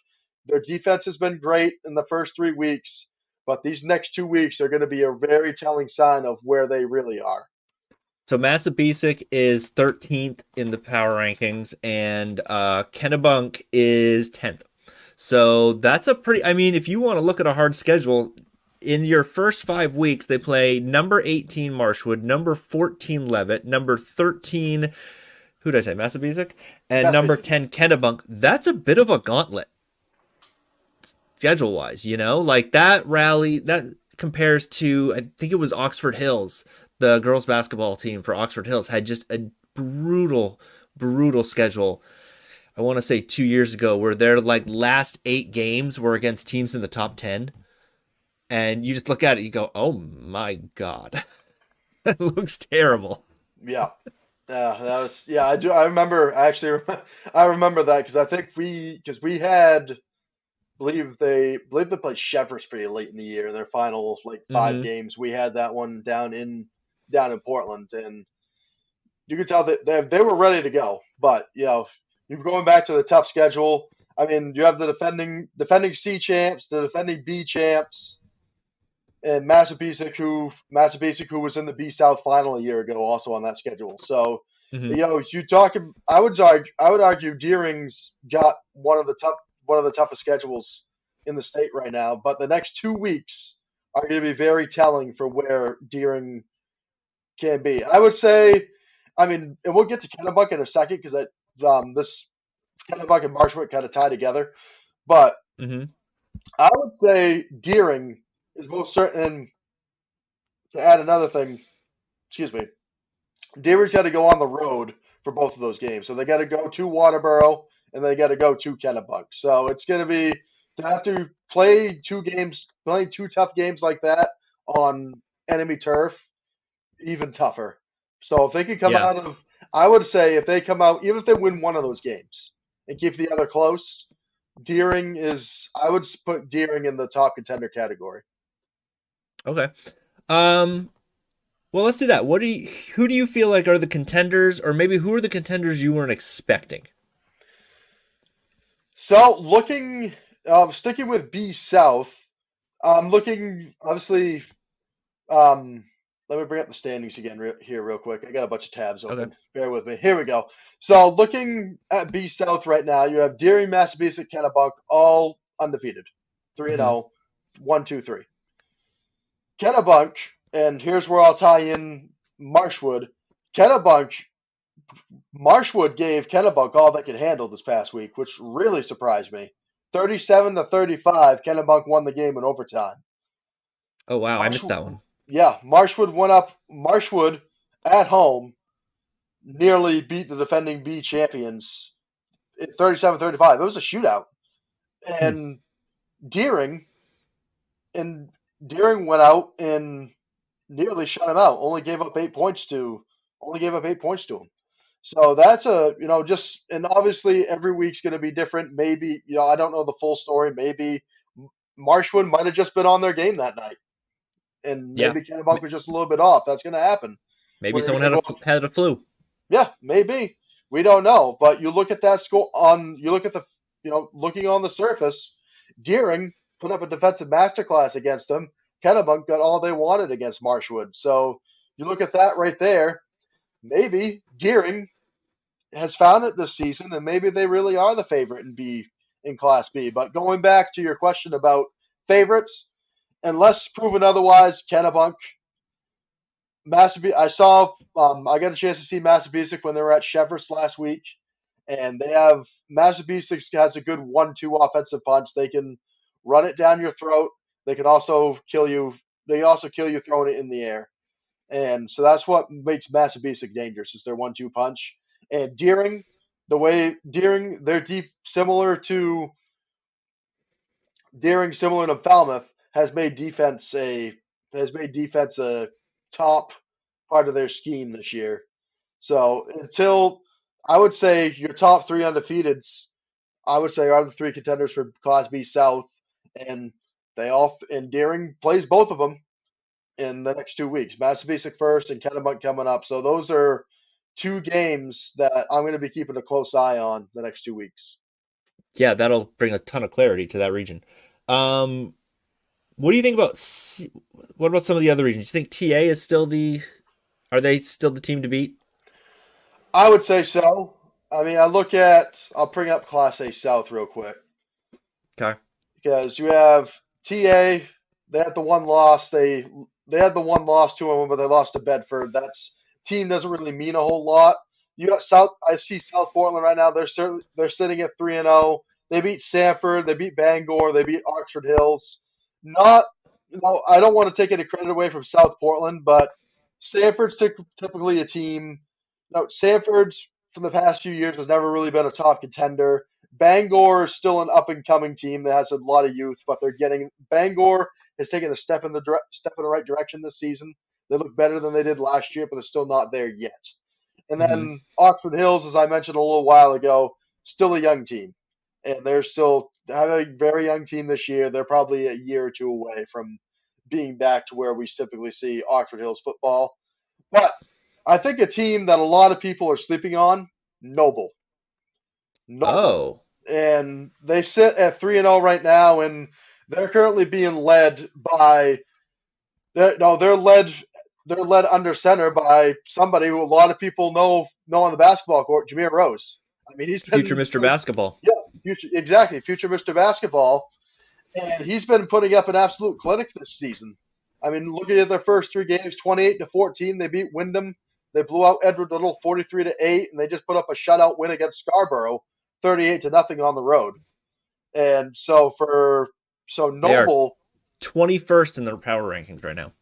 Their defense has been great in the first 3 weeks, but these next 2 weeks are going to be a very telling sign of where they really are. So Massabesic is 13th in the power rankings, and Kennebunk is 10th. So that's a pretty. I mean, if you want to look at a hard schedule, in your first 5 weeks, they play number 18 Marshwood, number 14 Leavitt, number 13. Who did I say? Massabesic, and number 10 Kennebunk. That's a bit of a gauntlet, schedule-wise. Like that rally that compares to, I think it was Oxford Hills. The girls basketball team for Oxford Hills had just a brutal schedule. I want to say 2 years ago, where their last 8 games were against teams in the top 10. And you just look at it, you go, oh my God, that looks terrible. Yeah. Yeah, that was yeah. I do. I remember actually. I remember that because I think we had believe they played Shepherds pretty late in the year. Their final like five Mm-hmm. games. We had that one down in Portland, and you could tell that they were ready to go. But you're going back to the tough schedule. I mean, you have the defending C champs, the defending B champs, and Massabesic who was in the B South final a year ago, also on that schedule. So, Mm-hmm. you talking. I would argue Deering's got one of the toughest schedules in the state right now. But the next 2 weeks are going to be very telling for where Deering can be. I would say, I mean, and we'll get to Kennebuck in a second because this Kennebuck and Marshwood kind of tie together. But Mm-hmm. I would say Deering is most certain. To add another thing, excuse me, Deering's got to go on the road for both of those games. So they got to go to Waterboro and they got to go to Kennebuck. So it's going to be to have to play two tough games like that on enemy turf, even tougher. So if they could come Yeah. out of, I would say if they come out, even if they win one of those games and keep the other close, I would put Deering in the top contender category. Okay. Um. Well, let's do that. Who do you feel like are the contenders, or maybe who are the contenders you weren't expecting? So sticking with B South, looking obviously. Um, Let me bring up the standings again here real quick. I got a bunch of tabs Okay. open. Bear with me. Here we go. So looking at B South right now, you have Deering, Massabesic, Kennebunk, all undefeated, 3 and Mm-hmm. 0, 1, 2, 3. Kennebunk, and here's where I'll tie in Marshwood. Kennebunk, Marshwood gave Kennebunk all they could handle this past week, which really surprised me. 37-35, Kennebunk won the game in overtime. Oh wow, I missed Marshwood, that one. yeah, Marshwood went up. Marshwood at home nearly beat the defending B champions at 37-35. It was a shootout, Hmm. and Deering and Deering went out and nearly shut him out. Only gave up 8 points to him. So that's just, and obviously every week's going to be different. Maybe, I don't know the full story. Maybe Marshwood might have just been on their game that night, and Yeah. maybe Kennebunk was just a little bit off. That's going to happen Maybe when you're someone going to had go a had a flu. Yeah, maybe. We don't know. But you look at that score you look at looking on the surface, Deering put up a defensive masterclass against them. Kennebunk got all they wanted against Marshwood. So you look at that right there. Maybe Deering has found it this season, and maybe they really are the favorite in Class B. But going back to your question about favorites, unless proven otherwise, Kennebunk I got a chance to see Massabesic when they were at Cheverus last week, and Massabesic has a good 1-2 offensive punch. They can run it down your throat. They can also kill you. They also kill you throwing it in the air, and so that's what makes Massabesic dangerous is their 1-2 punch. And they're deep similar to Falmouth has made defense a top part of their scheme this year. So until I would say your top three undefeateds, I would say are the three contenders for Class B South, and Deering plays both of them in the next 2 weeks. Massabesic first and Kennebunk coming up. So those are two games that I'm going to be keeping a close eye on the next 2 weeks. Yeah, that'll bring a ton of clarity to that region. Um, what do you think about what about some of the other regions? Do you think TA is still the are they still the team to beat? I would say so. I mean, I'll bring up Class A South real quick Okay. because you have TA. They had the one loss. They had the one loss to them, but they lost to Bedford. That's team doesn't really mean a whole lot. You got South. I see South Portland right now. They're sitting at 3-0. They beat Sanford. They beat Bangor. They beat Oxford Hills. Not, I don't want to take any credit away from South Portland, but Sanford's typically a team. No, Sanford's from the past few years has never really been a top contender. Bangor is still an up and coming team that has a lot of youth, but Bangor has taken a step in the right direction this season. They look better than they did last year, but they're still not there yet. And Hmm. then Oxford Hills, as I mentioned a little while ago, still a young team. And they're still have a very young team this year. They're probably a year or two away from being back to where we typically see Oxford Hills football. But I think a team that a lot of people are sleeping on, Noble. Noble. Oh, And they sit at 3-0 right now, and they're currently being led by no, they're led under center by somebody who a lot of people know on the basketball court, Jameer Rose. I mean, he's future been Mr. Basketball. yeah, future exactly, future Mr. Basketball, and he's been putting up an absolute clinic this season. I mean, looking at their first 3 games, 28-14, they beat Wyndham. They blew out Edward Little 43-8, and they just put up a shutout win against Scarborough, 38-0 on the road. And so They are Noble 21st in the power rankings right now.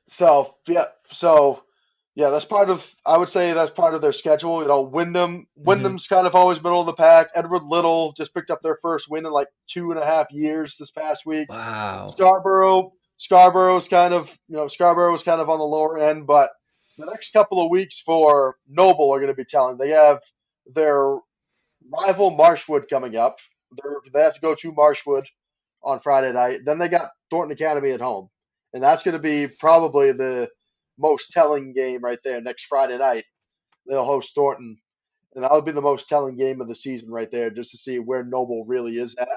So that's part of. I would say that's part of their schedule. You know, Hmm. Wyndham's kind of always middle of the pack. Edward Little just picked up their first win in like 2.5 years this past week. Wow. Scarborough was kind of on the lower end, but the next couple of weeks for Noble are going to be telling. They have their rival Marshwood coming up. They have to go to Marshwood on Friday night. Then they got Thornton Academy at home, and that's going to be probably the most telling game right there next Friday night. They'll host Thornton, and that'll be the most telling game of the season right there, just to see where Noble really is at.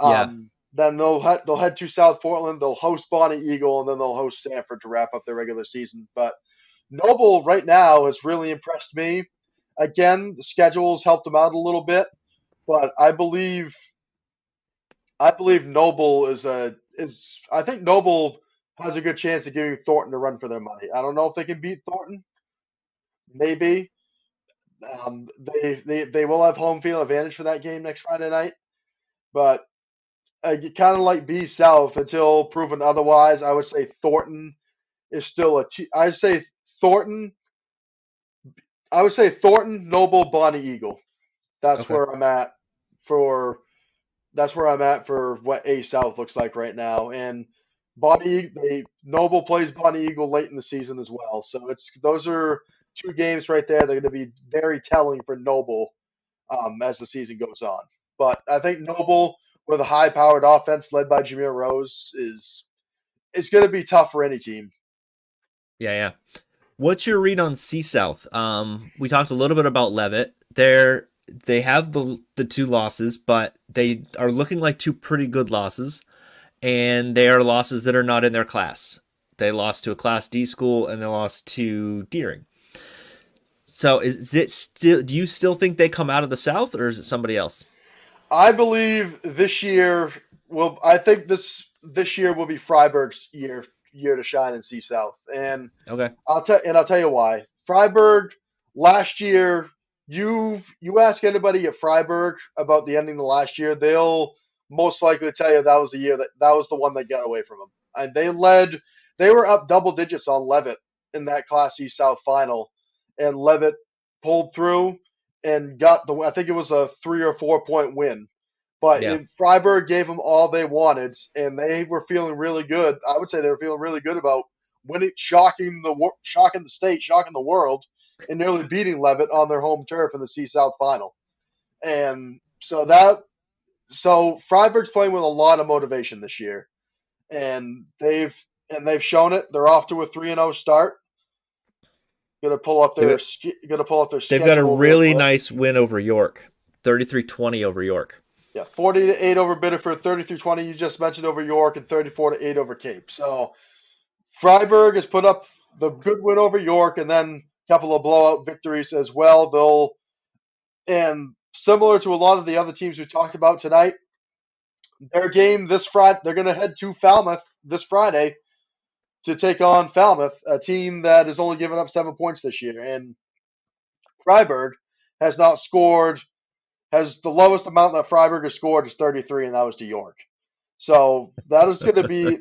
Yeah. Then they'll head to South Portland. They'll host Bonnie Eagle, and then they'll host Sanford to wrap up their regular season. But Noble right now has really impressed me. Again, the schedules helped them out a little bit, but I believe Noble is I think Noble has a good chance of giving Thornton a run for their money. I don't know if they can beat Thornton. Maybe. They will have home field advantage for that game next Friday night, but kind of like B South until proven otherwise. I would say Thornton is still a. Thornton. I would say Thornton, Noble, Bonnie Eagle. That's Okay. where I'm at for that's where I'm at for what A South looks like right now. And Noble plays Bonnie Eagle late in the season as well. So those are two games right there. They're going to be very telling for Noble as the season goes on. But I think Noble, with a high-powered offense led by Jameer Rose, is going to be tough for any team. Yeah, yeah. What's your read on C South? We talked a little bit about Leavitt. They have the two losses, but they are looking like two pretty good losses, and they are losses that are not in their class. They lost to a Class D school, and they lost to Deering. So is it still? Do you still think they come out of the South, or is it somebody else? I believe this year will. I think this year will be Freiburg's year to shine in C South, and Okay. I'll tell you why. Freiburg last year. You ask anybody at Freiburg about the ending of last year, they'll most likely tell you that was the year that was the one that got away from them. And they were up double digits on Leavitt in that Class E South final, and Leavitt pulled through and got I think it was a 3 or 4 point win. But Yeah. Freiburg gave them all they wanted, and they were feeling really good. I would say they were feeling really good about winning, shocking the state, shocking the world, and nearly beating Leavitt on their home turf in the C South final. And so Freiburg's playing with a lot of motivation this year, and they've shown it. They're off to a 3-0 start. They've, Gonna pull up their they've got a schedule real really quick. nice win over York, 33-20 over York. Yeah, 40-8 over Biddeford, 33-20 you just mentioned over York, and 34-8 over Cape. So Freiburg has put up the good win over York, and then a couple of blowout victories as well. And similar to a lot of the other teams we talked about tonight, their game this Friday, they're going to head to Falmouth this Friday to take on Falmouth, a team that has only given up 7 points this year. And Freiburg has not scored, has the lowest amount that Freiburg has scored is 33, and that was to York. So that'll be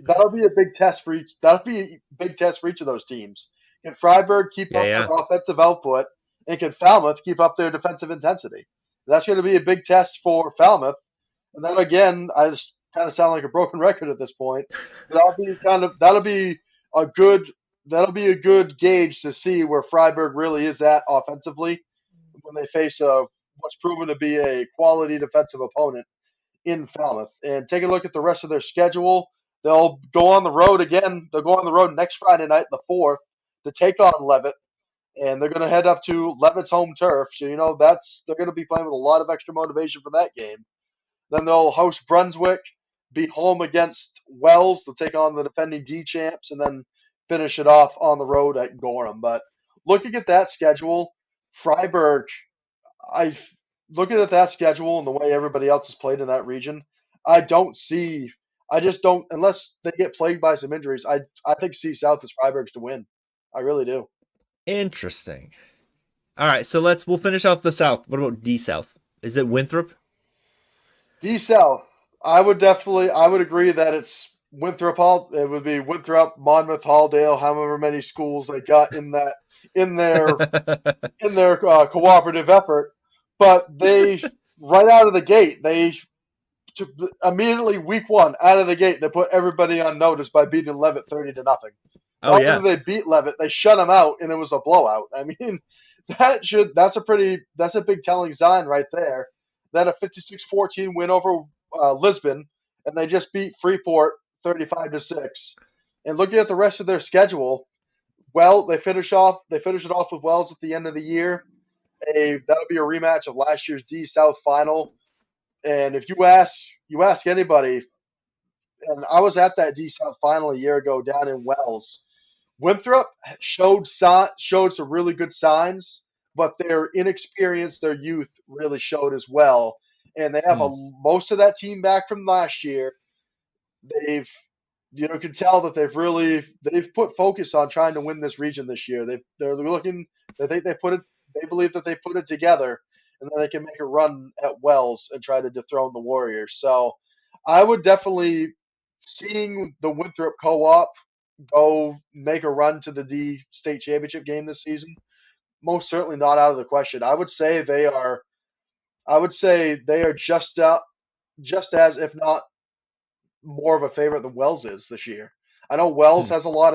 a big test for each of those teams. Can Freiburg keep Yeah, up their yeah. offensive output, and can Falmouth keep up their defensive intensity? That's going to be a big test for Falmouth. And then again, I just kind of sound like a broken record at this point. That'll be a good that'll be a good gauge to see where Freiburg really is at offensively when they face what's proven to be a quality defensive opponent in Falmouth. And take a look at the rest of their schedule. They'll go on the road again. They'll go on the road next Friday night, the 4th, to take on Leavitt. And they're going to head up to Leavitt's home turf. So, they're going to be playing with a lot of extra motivation for that game. Then they'll host Brunswick, be home against Wells. They'll take on the defending D champs, and then finish it off on the road at Gorham. But looking at that schedule, Freiburg, I looking at that schedule and the way everybody else has played in that region, I don't see. I just don't, unless they get plagued by some injuries. I think C South is Freiburg's to win. I really do. Interesting. All right, so we'll finish off the South. What about D South? Is it Winthrop? D South, I would agree that it's Winthrop Hall. It would be Winthrop, Monmouth, Halldale, however many schools they got in their cooperative effort. But they right out of the gate, they immediately week one out of the gate, they put everybody on notice by beating Leavitt 30-0. Oh Not yeah. only they beat Leavitt, they shut them out, and it was a blowout. I mean, that's a big telling sign right there. Then a 56-14 win over Lisbon, and they just beat Freeport 35-6. And looking at the rest of their schedule, well, they finish it off with Wells at the end of the year. That'll be a rematch of last year's D South final. And if you ask anybody, and I was at that D South final a year ago down in Wells. Winthrop showed some really good signs, but their inexperience, their youth really showed as well. And they have Hmm. most of that team back from last year. They've can tell that they've put focus on trying to win this region this year. They're looking. They believe that they put it together, and then they can make a run at Wells and try to dethrone the Warriors. So I would definitely, seeing the Winthrop co-op go make a run to the D state championship game this season, most certainly not out of the question. I would say they are just as, if not more of a favorite than Wells is this year. I know Hmm. Wells has a lot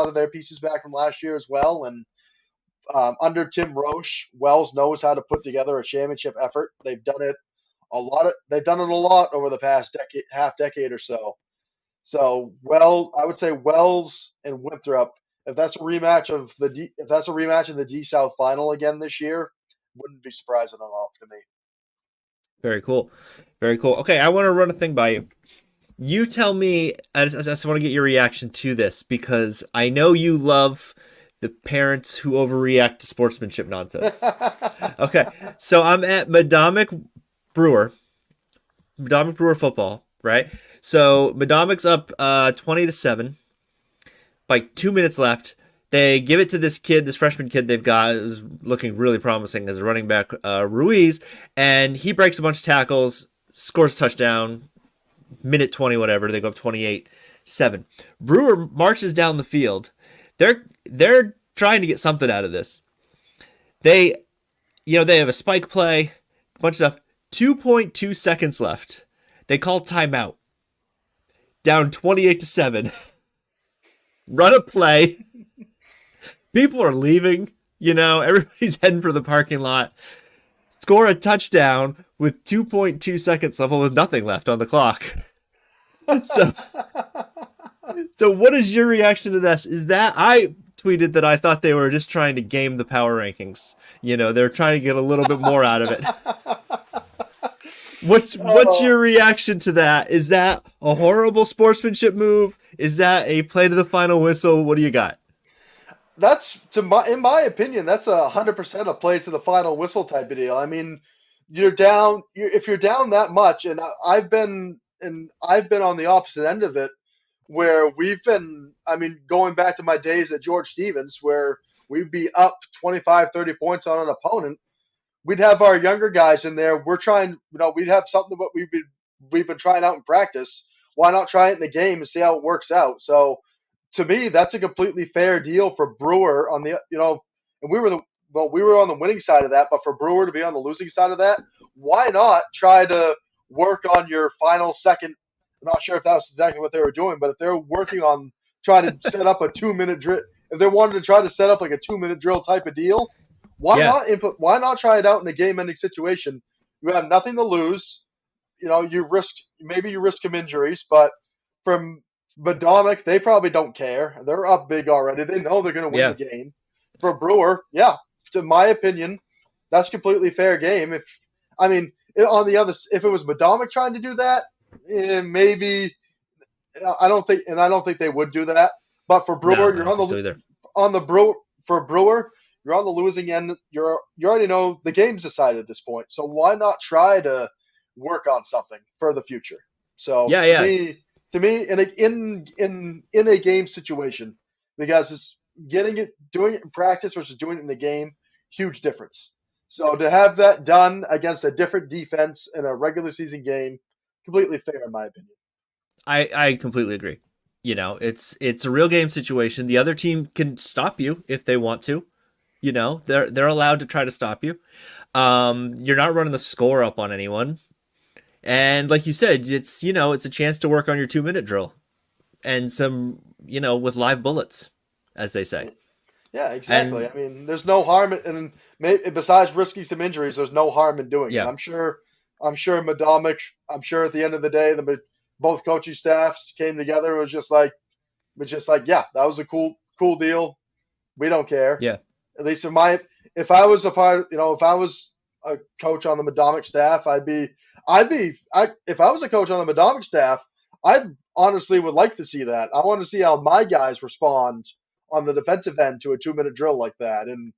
of their pieces back from last year as well, and under Tim Roche, Wells knows how to put together a championship effort. They've done it a lot over the past half decade or so. So, I would say Wells and Winthrop. If that's a rematch in the D South final again this year, wouldn't be surprising at all to me. Very cool. Very cool. Okay, I want to run a thing by you. You tell me. I just want to get your reaction to this because I know you love the parents who overreact to sportsmanship nonsense. Okay, so I'm at Madomic Brewer football, right? So Madomic's up 20-7, like 2 minutes left. They give it to this freshman kid they've got, who's looking really promising as a running back, Ruiz, and he breaks a bunch of tackles, scores a touchdown, minute 20, whatever. They go up 28-7. Brewer marches down the field. They're trying to get something out of this. They they have a spike play, a bunch of stuff. 2.2 seconds left. They call timeout. Down 28-7. Run a play. People are leaving. Everybody's heading for the parking lot. Score a touchdown with 2.2 seconds left with nothing left on the clock. So, so what is your reaction to this? Is that I tweeted that I thought they were just trying to game the power rankings. They're trying to get a little bit more out of it. What's Oh, your reaction to that? Is that a horrible sportsmanship move? Is that a play to the final whistle? What do you got? in my opinion, that's 100% a play to the final whistle type of deal. I mean, you're down. If you're down that much, and I've been on the opposite end of it, where we've been. I mean, going back to my days at George Stevens, where we'd be up 25, 30 points on an opponent. We'd have our younger guys in there. We'd have something that we've been trying out in practice. Why not try it in the game and see how it works out? So to me, that's a completely fair deal for Brewer and we were on the winning side of that, but for Brewer to be on the losing side of that, why not try to work on your final second? I'm not sure if that was exactly what they were doing, but if they're working on try to set up a 2 minute drill, if they wanted to try to set up like a 2 minute drill type of deal, why Yeah, not input? Why not try it out in a game-ending situation? You have nothing to lose. Maybe you risk some injuries, but from Madomic, they probably don't care. They're up big already. They know they're going to win the yeah. game. For Brewer, yeah, to my opinion, that's completely fair game. I mean, if it was Madomic trying to do that, maybe I don't think they would do that. But for No, Brewer, I don't think so either. on the Brewer for Brewer, you're on the losing end. You already know the game's decided at this point. So why not try to work on something for the future? So Yeah, yeah. to me, in a game situation, because it's doing it in practice versus doing it in the game, huge difference. So to have that done against a different defense in a regular season game, completely fair in my opinion. I completely agree. It's a real game situation. The other team can stop you if they want to. They're allowed to try to stop you. You're not running the score up on anyone. And like you said, it's a chance to work on your 2 minute drill and some, with live bullets, as they say. Yeah, exactly. And I mean, there's no harm besides risking some injuries. There's no harm in doing it. yeah, I'm sure Madomic. I'm sure at the end of the day, both coaching staffs came together. It was just like, yeah, that was a cool deal. We don't care. yeah, At least if I was a part, if I was a coach on the Madomic staff, if I was a coach on the Madomic staff, I honestly would like to see that. I want to see how my guys respond on the defensive end to a 2 minute drill like that. And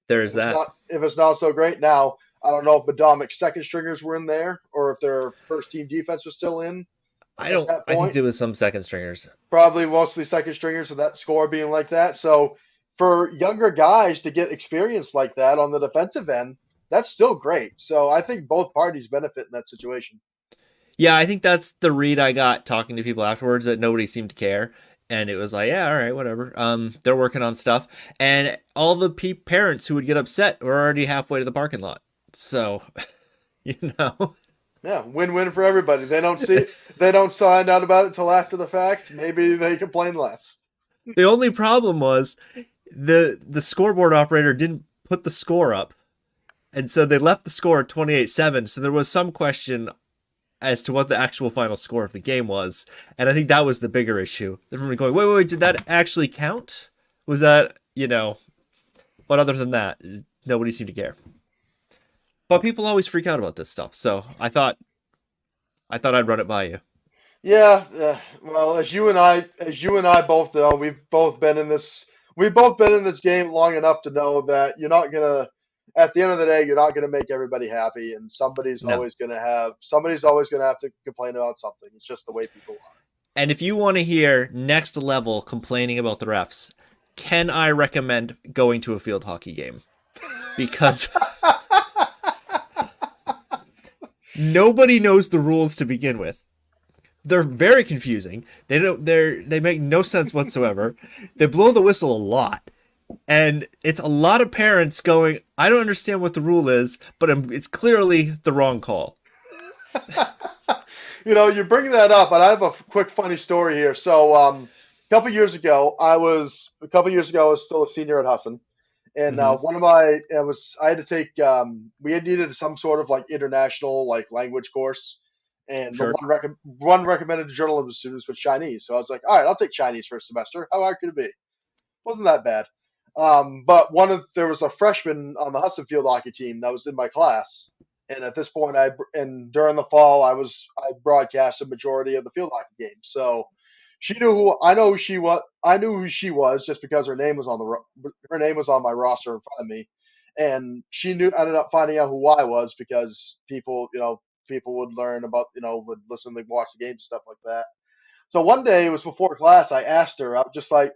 there's that. if it's not so great now, I don't know if Madomic's second stringers were in there or if their first team defense was still in at that I think point. there was some second stringers. Probably mostly second stringers with that score being like that. So for younger guys to get experience like that on the defensive end, that's still great. So I think both parties benefit in that situation. Yeah, I think that's the read I got talking to people afterwards, that nobody seemed to care. And it was like, yeah, all right, whatever. They're working on stuff. And all the parents who would get upset were already halfway to the parking lot. So, you know. Yeah, win-win for everybody. They don't find out about it till after the fact. Maybe they complain less. The only problem was the scoreboard operator didn't put the score up. And so they left the score at 28-7. So there was some question as to what the actual final score of the game was. And I think that was the bigger issue. Everyone going, wait, did that actually count? Was that, but other than that, nobody seemed to care. But people always freak out about this stuff. So I thought I'd run it by you. Yeah, well, as you and I both know, we've both been in this game long enough to know that at the end of the day, you're not gonna make everybody happy, and No. somebody's always gonna have to complain about something. It's just the way people are. And if you want to hear next level complaining about the refs, can I recommend going to a field hockey game? Because nobody knows the rules to begin with. They're very confusing. They make no sense whatsoever. They blow the whistle a lot. And it's a lot of parents going, I don't understand what the rule is, but it's clearly the wrong call. You bring that up, and I have a quick funny story here. So, a couple years ago, I was still a senior at Husson, and Mm-hmm. I had to take we had needed some sort of like international like language course, and the Sure. one recommended to journalism students was Chinese. So I was like, all right, I'll take Chinese for a semester. How hard could it be? Wasn't that bad. But there was a freshman on the Huston field hockey team that was in my class, and at this point, and during the fall, I broadcast a majority of the field hockey games. So she knew who I know who she was. I knew who she was just because her name was on my roster in front of me, and she ended up finding out who I was because people would learn about would listen, they watch the games and stuff like that. So one day it was before class. I asked her. I was just like,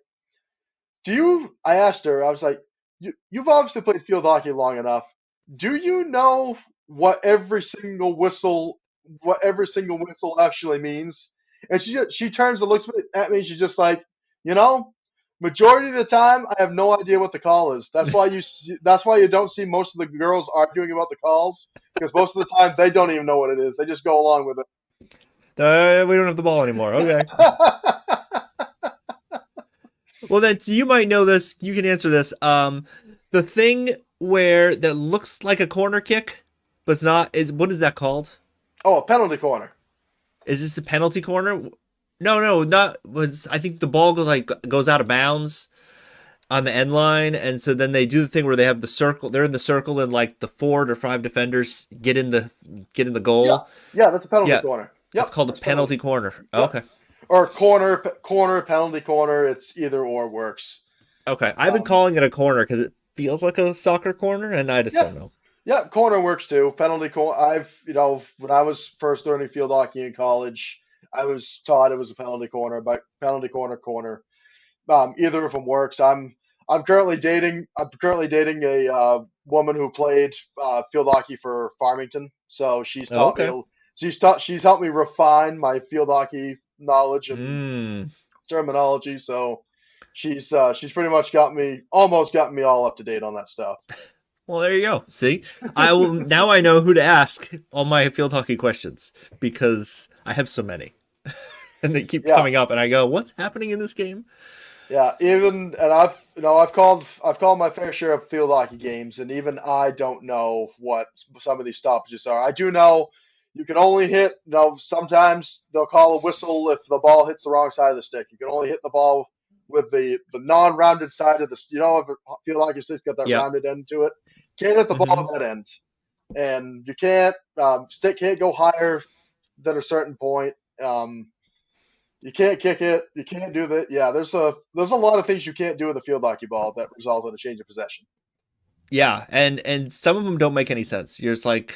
I asked her, I was like, you've obviously played field hockey long enough. Do you know what every single whistle actually means? And she turns and looks at me, and she's just like, you know, majority of the time, I have no idea what the call is. That's why you don't see most of the girls arguing about the calls, because most of the time they don't even know what it is. They just go along with We don't have the ball anymore. Okay. it. Well, then you might know this. You can answer this. The thing where that looks like a corner kick, but it's not. Is what is that called? Oh, a penalty corner. Is this a penalty corner? No, no, not. I think the ball goes out of bounds on the end line, and so then they do the thing where they have the circle. They're in the circle, and like the 4 or 5 defenders get in the Yeah, goal. yeah, that's a penalty Yeah, corner. it's Yep, called a that's penalty. penalty corner. Yep. Okay, Or corner, penalty corner. It's either or works. okay. I've been Um, calling it a corner because it feels like a soccer corner, and I just yeah, don't know. yeah, corner works too. Penalty corner. When I was first learning field hockey in college, I was taught it was a penalty corner, but penalty corner. Either of them works. I'm currently dating a woman who played field hockey for Farmington, so she's Oh, taught me. okay. She's helped me refine my field hockey knowledge and Hmm. terminology. So she's pretty much almost gotten me all up to date on that stuff. Well, there you go. See, I will now. I know who to ask all my field hockey questions because I have so many, and they keep Yeah, coming up, and I go, "What's happening in this game?" yeah. I've called my fair share of field hockey games, and even I don't know what some of these stoppages are. I do know you can only hit. Sometimes they'll call a whistle if the ball hits the wrong side of the stick. You can only hit the ball with the non-rounded side of the. If a field hockey stick's got that Yep. rounded end to it, can't hit the ball Hmm. at that end, and you can't stick can't go higher than a certain point. You can't kick it. You can't do that. Yeah, there's a lot of things you can't do with a field hockey ball that result in a change of possession. Yeah, and some of them don't make any sense. You're just like,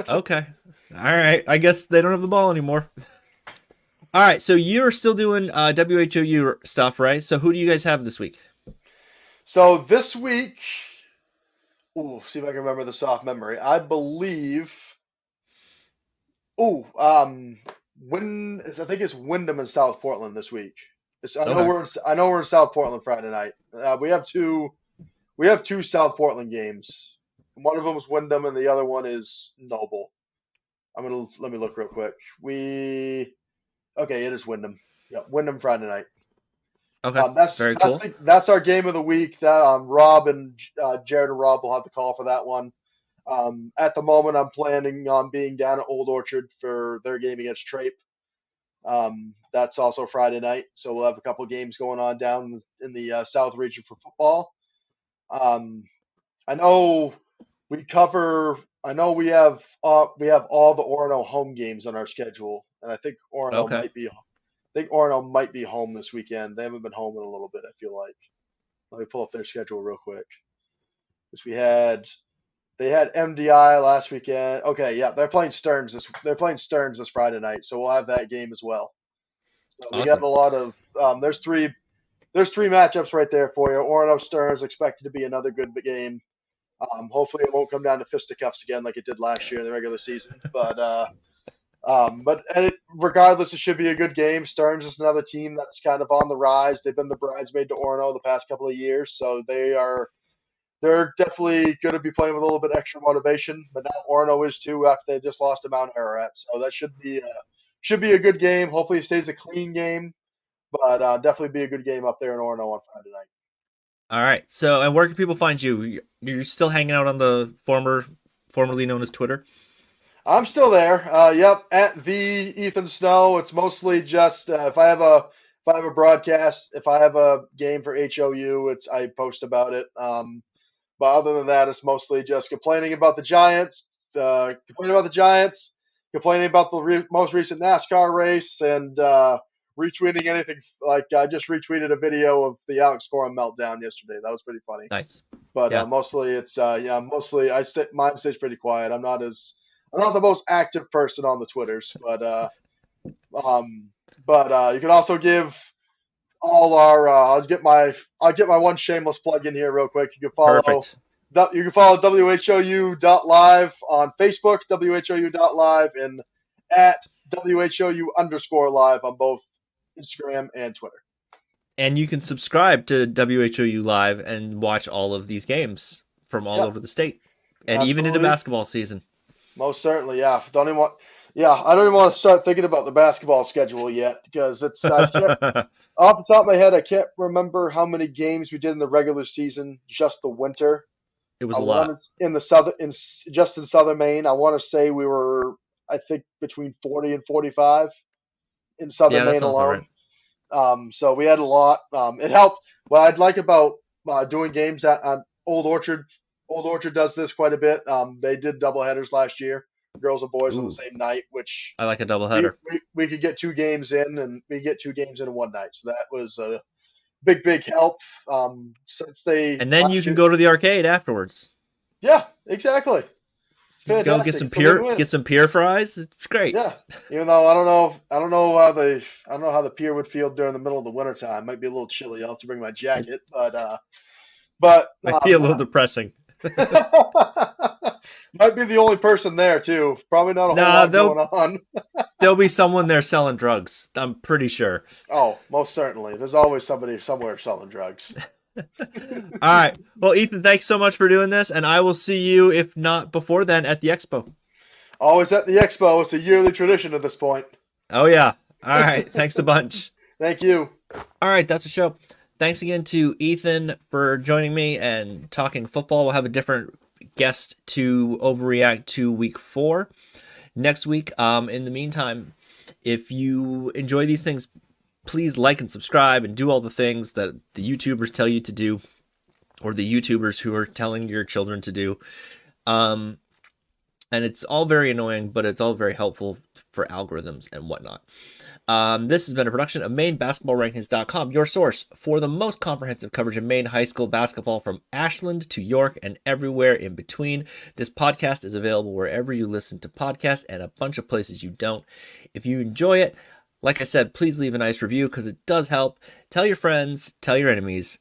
okay, all right. I guess they don't have the ball anymore. All right, so you're still doing WHOU stuff, right? So who do you guys have this week? So this week, see if I can remember this off memory. I believe. Ooh, I think it's Wyndham and South Portland this week. Okay, I know we're in South Portland Friday night. We have two South Portland games. One of them is Wyndham, and the other one is Noble. Let me look real quick. Okay, it is Wyndham. Yeah, Wyndham Friday night. okay, That's very that's cool. the, that's our game of the week. That Rob and Jared and Rob will have the call for that one. At the moment, I'm planning on being down at Old Orchard for their game against Trape. That's also Friday night, so we'll have a couple games going on down in the South region for football. Um, I know we cover. I know we have all the Orono home games on our schedule, and I think Orono Okay, might be. I think Orono might be home this weekend. They haven't been home in a little bit. I feel like. Let me pull up their schedule real quick. Because they had MDI last weekend. Okay, yeah, they're playing Stearns this Friday night, so we'll have that game as well. So we have awesome. a lot of there's three matchups right there for you. Orono Stearns expected to be another good game. Hopefully it won't come down to fisticuffs again like it did last year in the regular season. But regardless, it should be a good game. Stearns is another team that's kind of on the rise. They've been the bridesmaid to Orono the past couple of years, so they're definitely going to be playing with a little bit extra motivation. But now Orono is too after they just lost to Mount Ararat, so that should be a good game. Hopefully, it stays a clean game, but definitely be a good game up there in Orono on Friday night. All right. So, and where can people find you? You're still hanging out on the formerly known as Twitter. I'm still there. Yep, at the Ethan Snow. It's mostly just if I have a broadcast, if I have a game for HOU, I post about it. But other than that, it's mostly just complaining about the most recent NASCAR race, and retweeting anything. Like I just retweeted a video of the Alex Corum meltdown yesterday. That was pretty funny. Nice. But Yeah. mostly it's yeah, mostly mine stays pretty quiet. I'm not the most active person on the Twitters, um, but you can also give all our. I'll get my one shameless plug in here real quick. Perfect. You can follow WHOU.live on Facebook, WHOU.live, and at WHOU_live on both Instagram and Twitter. And you can subscribe to WHOU Live and watch all of these games from all Yep, over the state and even into absolutely. basketball season. Most certainly, yeah. Don't even want. Yeah, I don't even want to start thinking about the basketball schedule yet because I can't, off the top of my head, I can't remember how many games we did in the regular season, just the winter. It was I a lot. wanted in the southern, just in southern Maine. I want to say we were, I think, between 40 and 45 in southern Yeah, that Maine sounds about alone. right. So we had a lot. It helped. What I'd like about doing games at Old Orchard, Old Orchard does this quite a bit. They did double headers last year, girls and boys on the Ooh, same night, which I like a double we, header. we could get 2 games in, and we get 2 games in one night. So that was a big help. Since they And then you last can year, go to the arcade afterwards. yeah, exactly. It's You can go fantastic. It's a win-win. get some peer fries. It's great. Yeah, even though I don't know how the pier would feel during the middle of the winter time. Might be a little chilly. I'll have to bring my It jacket, but might be a little depressing. might be the only person there too. Probably not a whole Nah, lot going on. there'll be someone there selling drugs. I'm pretty sure. Oh, most certainly. There's always somebody somewhere selling drugs. All right. Well, Ethan, thanks so much for doing this, and I will see you, if not before then, at the expo. Always at the expo. It's a yearly tradition at this point. Oh yeah. All right. Thanks a bunch. Thank you. All right, that's the show. Thanks again to Ethan for joining me and talking football. We'll have a different guest to overreact to week 4 next week. In the meantime, if you enjoy these things, please like and subscribe and do all the things that the YouTubers tell you to do, or the YouTubers who are telling your children to do. And it's all very annoying, but it's all very helpful for algorithms and whatnot. This has been a production of MaineBasketballRankings.com, your source for the most comprehensive coverage of Maine high school basketball from Ashland to York and everywhere in between. This podcast is available wherever you listen to podcasts and a bunch of places you don't. If you enjoy it, like I said, please leave a nice review because it does help. Tell your friends, tell your enemies,